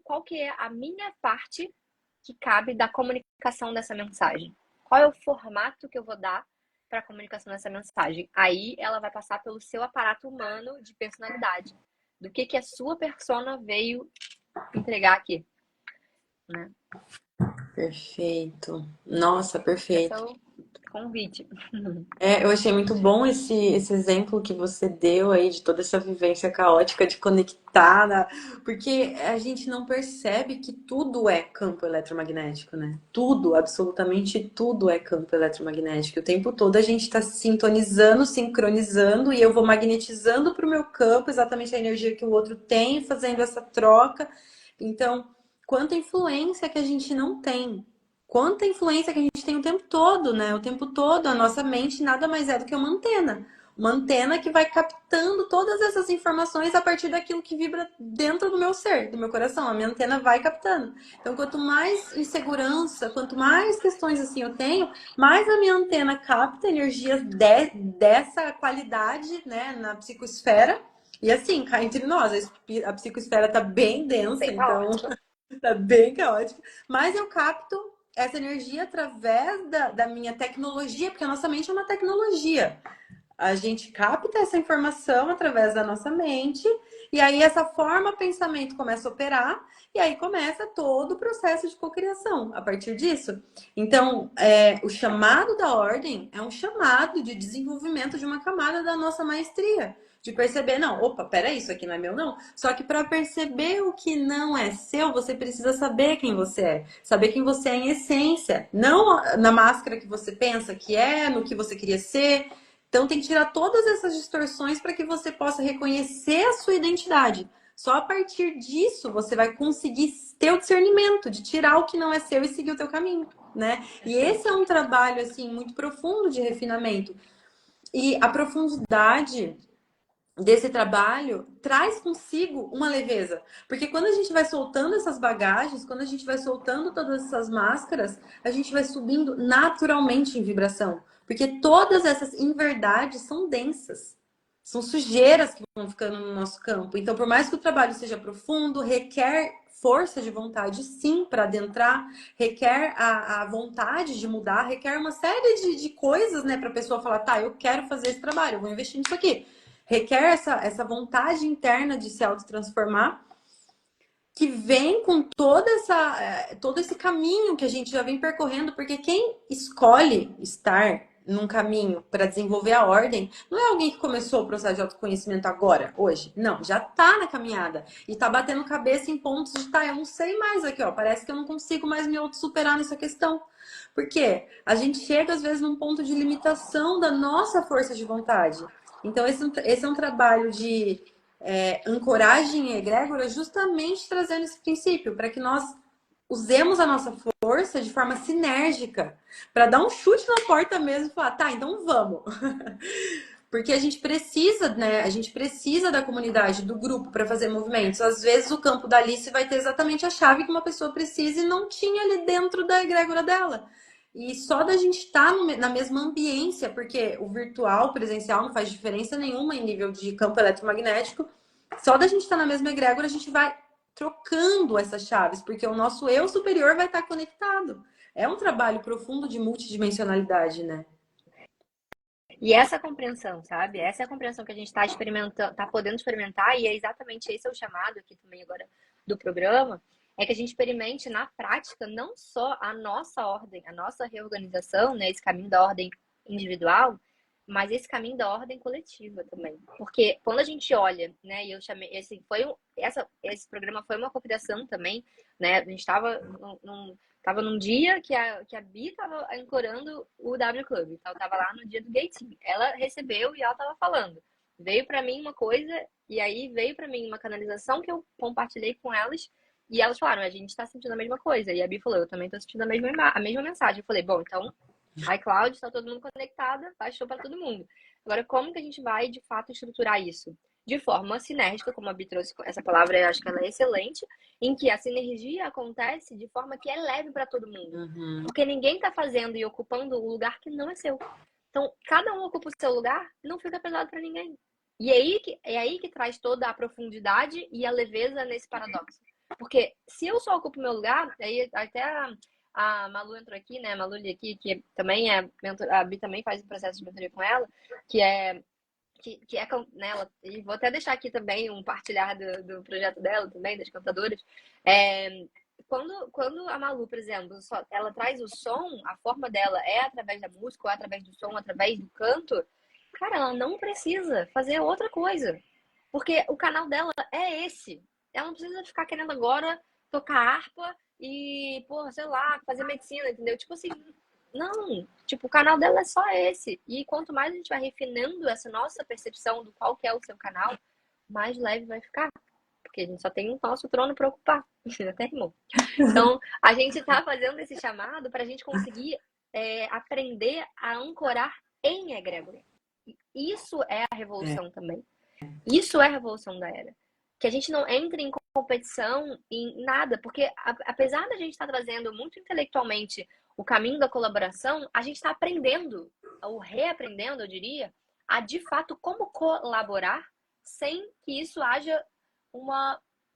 qual que é a minha parte que cabe da comunicação dessa mensagem? Qual é o formato que eu vou dar para a comunicação dessa mensagem? Aí ela vai passar pelo seu aparato humano de personalidade. Do que a sua persona veio entregar aqui. Né? Perfeito. Nossa, perfeito. Esse é o convite. Eu achei muito bom esse exemplo que você deu aí de toda essa vivência caótica de conectar, porque a gente não percebe que tudo é campo eletromagnético, né? Tudo, absolutamente tudo é campo eletromagnético. O tempo todo a gente está sintonizando, sincronizando e eu vou magnetizando para o meu campo exatamente a energia que o outro tem, fazendo essa troca. Então, quanta influência que a gente não tem. Quanta influência que a gente tem o tempo todo, né? O tempo todo, a nossa mente nada mais é do que uma antena. Uma antena que vai captando todas essas informações a partir daquilo que vibra dentro do meu ser, do meu coração. A minha antena vai captando. Então, quanto mais insegurança, quanto mais questões assim eu tenho, mais a minha antena capta energias dessa qualidade, né, na psicosfera. E assim, cá entre nós, a psicosfera tá bem densa, Bem então tá bem caótica. Mas eu capto essa energia através da minha tecnologia, porque a nossa mente é uma tecnologia. A gente capta essa informação através da nossa mente, e aí essa forma pensamento começa a operar, e aí começa todo o processo de cocriação a partir disso. Então, o chamado da ordem é um chamado de desenvolvimento de uma camada da nossa maestria. De perceber, não, opa, peraí, isso aqui não é meu, não. Só que para perceber o que não é seu, você precisa saber quem você é. Saber quem você é em essência. Não na máscara que você pensa que é, no que você queria ser. Então tem que tirar todas essas distorções para que você possa reconhecer a sua identidade. Só a partir disso você vai conseguir ter o discernimento de tirar o que não é seu e seguir o teu caminho, né? E esse é um trabalho assim muito profundo de refinamento. E a profundidade desse trabalho traz consigo uma leveza. Porque quando a gente vai soltando essas bagagens, quando a gente vai soltando todas essas máscaras, a gente vai subindo naturalmente em vibração. Porque todas essas inverdades são densas. São sujeiras que vão ficando no nosso campo. Então, por mais que o trabalho seja profundo, requer força de vontade, sim, para adentrar, requer a vontade de mudar, requer uma série de coisas, né, para a pessoa falar, tá, eu quero fazer esse trabalho, eu vou investir nisso aqui. Requer essa vontade interna de se autotransformar, que vem com todo esse caminho que a gente já vem percorrendo, porque quem escolhe estar num caminho para desenvolver a ordem, não é alguém que começou o processo de autoconhecimento agora, hoje. Não, já tá na caminhada. E tá batendo cabeça em pontos de, tá, eu não sei mais aqui, ó, parece que eu não consigo mais me auto-superar nessa questão. Por quê? A gente chega, às vezes, num ponto de limitação da nossa força de vontade. Então, esse é um trabalho de ancoragem egrégora, justamente trazendo esse princípio, para que nós usemos a nossa força de forma sinérgica, para dar um chute na porta mesmo e falar, tá, então vamos. Porque a gente precisa, né? A gente precisa da comunidade, do grupo para fazer movimentos. Às vezes o campo da Alice vai ter exatamente a chave que uma pessoa precisa e não tinha ali dentro da egrégora dela. E só da gente estar na mesma ambiência, porque o virtual, o presencial não faz diferença nenhuma em nível de campo eletromagnético. Só da gente estar na mesma egrégora, a gente vai trocando essas chaves, porque o nosso eu superior vai estar conectado. É um trabalho profundo de multidimensionalidade, né? E essa compreensão, sabe? Essa é a compreensão que a gente está experimentando, está podendo experimentar, e é exatamente esse é o chamado aqui também agora do programa, é que a gente experimente na prática não só a nossa ordem, a nossa reorganização, né, esse caminho da ordem individual, mas esse caminho da ordem coletiva também. Porque quando a gente olha, né, e eu chamei, esse programa foi uma cocriação também, né, a gente estava tava num dia que a Bi tava ancorando o W Club. Então, eu tava lá no dia do Gating. Ela recebeu e ela tava falando. Veio para mim uma coisa, e aí veio para mim uma canalização que eu compartilhei com elas. E elas falaram, a gente tá sentindo a mesma coisa. E a Bi falou, eu também tô sentindo a mesma mensagem. Eu falei, bom, então, iCloud, está todo mundo conectado, baixou para todo mundo. Agora, como que a gente vai, de fato, estruturar isso? De forma sinérgica, como a Bi trouxe essa palavra, eu acho que ela é excelente, em que a sinergia acontece de forma que é leve para todo mundo. Uhum. Porque ninguém está fazendo e ocupando o lugar que não é seu. Então, cada um ocupa o seu lugar, não fica pesado para ninguém. E é aí que traz toda a profundidade e a leveza nesse paradoxo. Porque se eu só ocupo o meu lugar, aí até a Malu entrou aqui, né? A Malu aqui, que também é a Bi também faz um processo de mentoria com ela, que é né, e vou até deixar aqui também um partilhar do projeto dela também, das cantadoras. Quando a Malu, por exemplo, ela traz o som, a forma dela é através da música, ou através do som, através do canto, cara, ela não precisa fazer outra coisa. Porque o canal dela é esse. Ela não precisa ficar querendo agora tocar harpa e, pô, sei lá, fazer medicina, entendeu? Tipo assim, não, tipo, o canal dela é só esse. E quanto mais a gente vai refinando essa nossa percepção do qual que é o seu canal, mais leve vai ficar. Porque a gente só tem o nosso trono para ocupar. Até rimou. Então, a gente tá fazendo esse chamado para a gente conseguir aprender a ancorar em egrégora. Isso é a revolução também. Isso é a revolução da era. Que a gente não entre em competição em nada, porque apesar da gente estar trazendo muito intelectualmente o caminho da colaboração, a gente está aprendendo, ou reaprendendo, eu diria, a de fato como colaborar sem que isso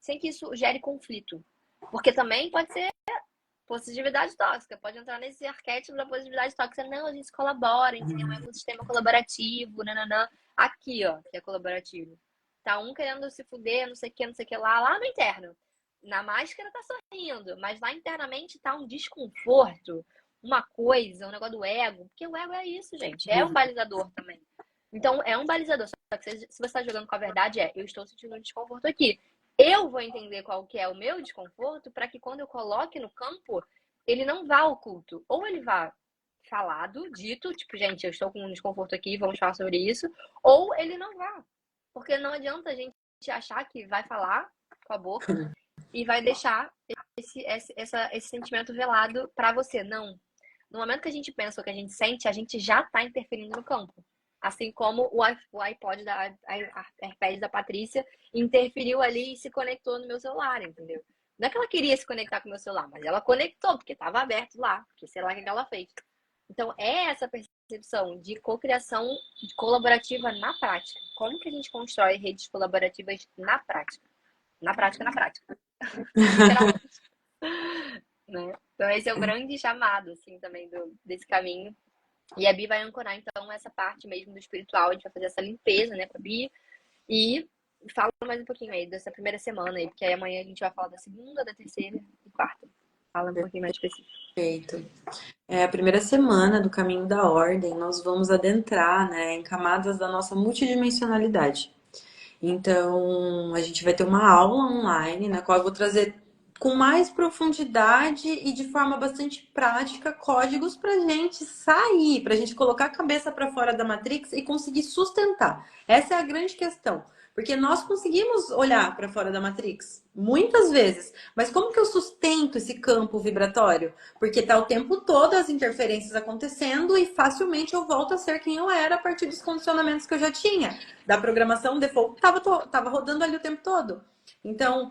sem que isso gere conflito. Porque também pode ser positividade tóxica, pode entrar nesse arquétipo da positividade tóxica. Não, a gente colabora, a gente tem um ecossistema colaborativo, nananã. Aqui, ó, que é colaborativo. Tá um querendo se fuder, não sei o que lá no interno. Na máscara tá sorrindo, mas lá internamente tá um desconforto, uma coisa, um negócio do ego. Porque o ego é isso, gente. É um balizador também. Então, é um balizador. Só que se você tá jogando com a verdade, eu estou sentindo um desconforto aqui. Eu vou entender qual que é o meu desconforto para que quando eu coloque no campo, ele não vá oculto. Ou ele vá falado, dito, tipo, gente, eu estou com um desconforto aqui, vamos falar sobre isso. Ou ele não vá. Porque não adianta a gente achar que vai falar com a boca e vai deixar esse sentimento velado para você. Não. No momento que a gente pensa o que a gente sente, a gente já está interferindo no campo. Assim como o iPod a AirPad da Patrícia interferiu ali e se conectou no meu celular, entendeu? Não é que ela queria se conectar com o meu celular, mas ela conectou, porque estava aberto lá, porque sei lá o que ela fez. Então, é essa percepção de cocriação colaborativa na prática. Como que a gente constrói redes colaborativas na prática? Na prática, na prática. Né? Então, esse é o grande chamado, assim, também desse caminho. E a Bi vai ancorar, então, essa parte mesmo do espiritual. A gente vai fazer essa limpeza, né, com a Bi. E fala mais um pouquinho aí dessa primeira semana aí, porque aí amanhã a gente vai falar da segunda, da terceira e quarta. Fala um pouquinho mais específico. Perfeito. É a primeira semana do Caminho da Ordem, nós vamos adentrar, né, em camadas da nossa multidimensionalidade. Então, a gente vai ter uma aula online, na qual eu vou trazer com mais profundidade e de forma bastante prática códigos para gente sair, para a gente colocar a cabeça para fora da Matrix e conseguir sustentar. Essa é a grande questão. Porque nós conseguimos olhar para fora da Matrix muitas vezes, mas como que eu sustento esse campo vibratório? Porque está o tempo todo as interferências acontecendo e facilmente eu volto a ser quem eu era a partir dos condicionamentos que eu já tinha. Da programação default estava rodando ali o tempo todo. Então,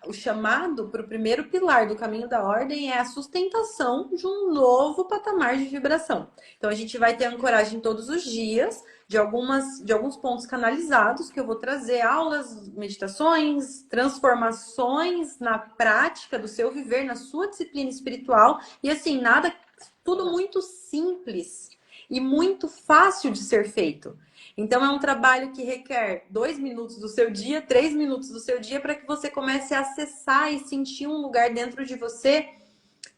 o chamado para o primeiro pilar do caminho da ordem é a sustentação de um novo patamar de vibração. Então, a gente vai ter ancoragem todos os dias de alguns pontos canalizados que eu vou trazer, aulas, meditações, transformações na prática do seu viver, na sua disciplina espiritual. E assim, tudo muito simples e muito fácil de ser feito. Então, é um trabalho que requer 2 minutos do seu dia, 3 minutos do seu dia, para que você comece a acessar e sentir um lugar dentro de você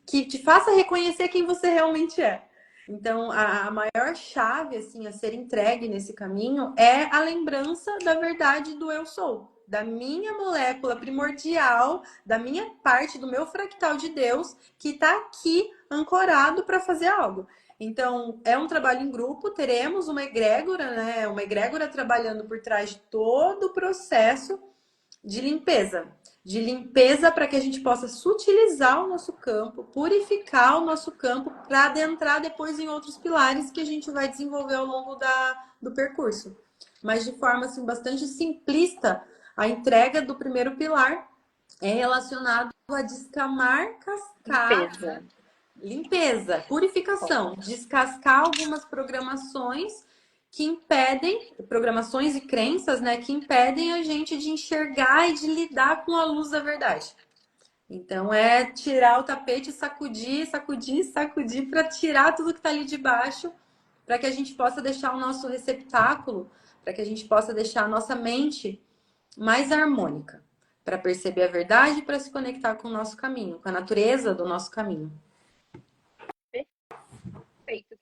que te faça reconhecer quem você realmente é. Então, a maior chave assim, a ser entregue nesse caminho é a lembrança da verdade do eu sou, da minha molécula primordial, da minha parte, do meu fractal de Deus, que está aqui ancorado para fazer algo. Então, é um trabalho em grupo, teremos uma egrégora, né? Uma egrégora trabalhando por trás de todo o processo de limpeza. De limpeza para que a gente possa sutilizar o nosso campo, purificar o nosso campo, para adentrar depois em outros pilares que a gente vai desenvolver ao longo do percurso. Mas de forma assim, bastante simplista, a entrega do primeiro pilar é relacionado a descamar cascata. Limpeza, purificação, descascar algumas programações que impedem, programações e crenças, né, que impedem a gente de enxergar e de lidar com a luz da verdade. Então é tirar o tapete, sacudir, sacudir, sacudir para tirar tudo que está ali de baixo, para que a gente possa deixar o nosso receptáculo, para que a gente possa deixar a nossa mente mais harmônica, para perceber a verdade e para se conectar com o nosso caminho, com a natureza do nosso caminho. Perfeito.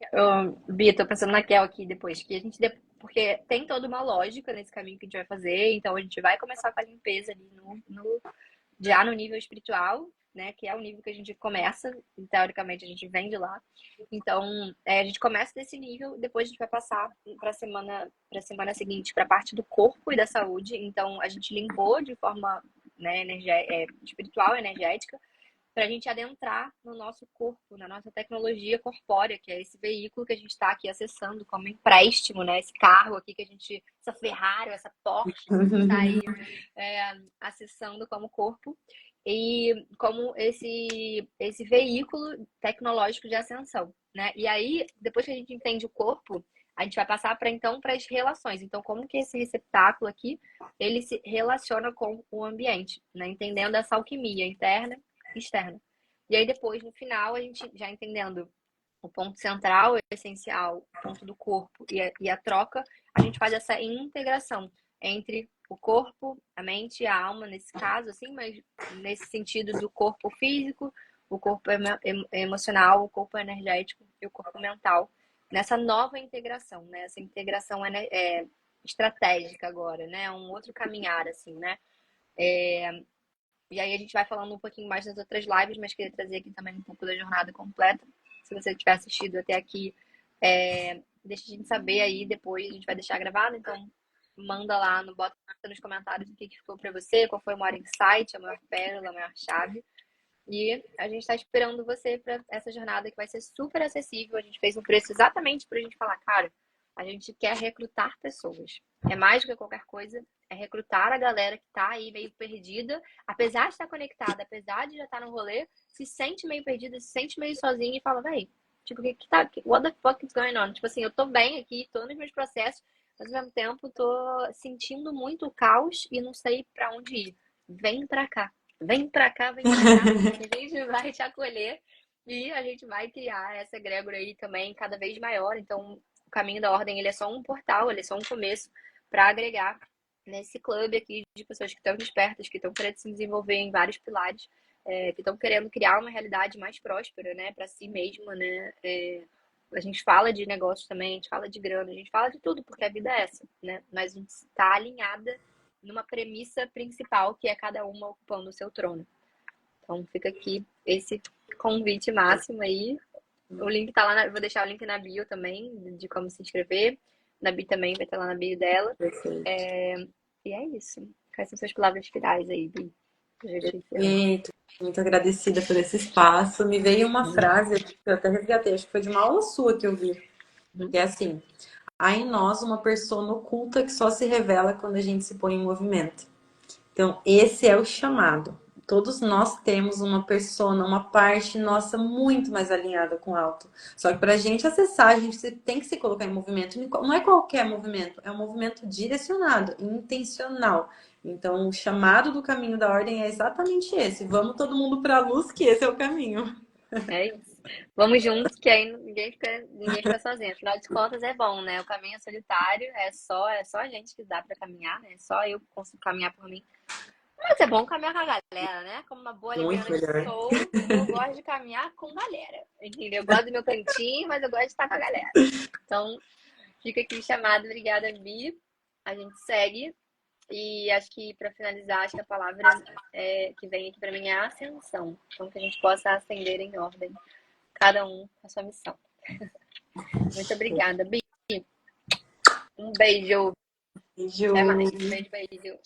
Bia, tô pensando na Kel aqui depois, que a gente. Porque tem toda uma lógica nesse caminho que a gente vai fazer, então a gente vai começar com a limpeza ali já no nível espiritual, né? Que é o nível que a gente começa, e, teoricamente a gente vem de lá. Então, a gente começa desse nível, depois a gente vai passar para a semana seguinte, para a parte do corpo e da saúde. Então, a gente limpou de forma, né, espiritual, energética, para a gente adentrar no nosso corpo, na nossa tecnologia corpórea, que é esse veículo que a gente está aqui acessando como empréstimo, né? Esse carro aqui que a gente, essa Ferrari, essa Porsche, que a gente está aí acessando como corpo e como esse veículo tecnológico de ascensão, né? E aí, depois que a gente entende o corpo, a gente vai passar para as relações. Então, como que esse receptáculo aqui, ele se relaciona com o ambiente, né? Entendendo essa alquimia interna externa. E aí depois, no final, a gente já entendendo o ponto central, o essencial, o ponto do corpo e a troca, a gente faz essa integração entre o corpo, a mente e a alma, nesse caso, assim, mas nesse sentido do corpo físico, o corpo emocional, o corpo energético e o corpo mental, nessa nova integração, né? Essa integração estratégica agora, né? Um outro caminhar, assim, né? E aí a gente vai falando um pouquinho mais das outras lives, mas queria trazer aqui também um pouco da jornada completa. Se você tiver assistido até aqui, deixa a gente saber aí depois, a gente vai deixar gravado, então manda lá, bota nos comentários o que ficou para você, qual foi o maior insight, a maior pérola, a maior chave. E a gente está esperando você para essa jornada que vai ser super acessível. A gente fez um preço exatamente para a gente falar, cara, a gente quer recrutar pessoas. É mais do que qualquer coisa, é recrutar a galera que tá aí meio perdida, apesar de estar conectada, apesar de já estar no rolê, se sente meio perdida, se sente meio sozinha e fala, véi, tipo, what the fuck is going on? Tipo assim, eu tô bem aqui, tô nos meus processos, mas ao mesmo tempo tô sentindo muito o caos e não sei para onde ir. Vem pra cá. Vem pra cá, vem pra cá, que a gente vai te acolher e a gente vai criar essa egrégora aí também cada vez maior. Então, o caminho da ordem, ele é só um portal, ele é só um começo para agregar nesse clube aqui de pessoas que estão despertas, que estão querendo se desenvolver em vários pilares, que estão querendo criar uma realidade mais próspera, né, para si mesma, né. A gente fala de negócios também, a gente fala de grana, a gente fala de tudo, porque a vida é essa, né? Mas a gente está alinhada numa premissa principal, que é cada uma ocupando o seu trono. Então fica aqui esse convite máximo aí. O link tá lá, vou deixar o link na bio também, de como se inscrever. Na Bi também vai estar lá na bio dela. E é isso. Quais são suas palavras finais aí, Bi? Muito agradecida por esse espaço. Me veio uma frase que eu até resgatei, acho que foi de uma aula sua que eu vi. Que é assim: há em nós uma persona oculta que só se revela quando a gente se põe em movimento. Então, esse é o chamado. Todos nós temos uma persona, uma parte nossa muito mais alinhada com o alto. Só que para a gente acessar, a gente tem que se colocar em movimento. Não é qualquer movimento, é um movimento direcionado, intencional. Então, o chamado do caminho da ordem é exatamente esse. Vamos todo mundo para a luz, que esse é o caminho. É isso. Vamos juntos, que aí ninguém fica sozinho. Afinal de contas, é bom, né? O caminho é solitário, é só a gente que dá para caminhar, né? Só eu que consigo caminhar por mim. Mas é bom caminhar com a galera, né? Como uma boa Muito libriana que melhor. sou, eu gosto de caminhar com galera. Entendeu? Eu gosto do meu cantinho, mas eu gosto de estar com a galera. Então, fica aqui o chamado. Obrigada, Bi. A gente segue. E acho que, para finalizar, acho que a palavra que vem aqui para mim é ascensão. Então, que a gente possa ascender em ordem, cada um com a sua missão. Muito obrigada, Bi. Um beijo. Beijo. Até mais. Beijo, beijo.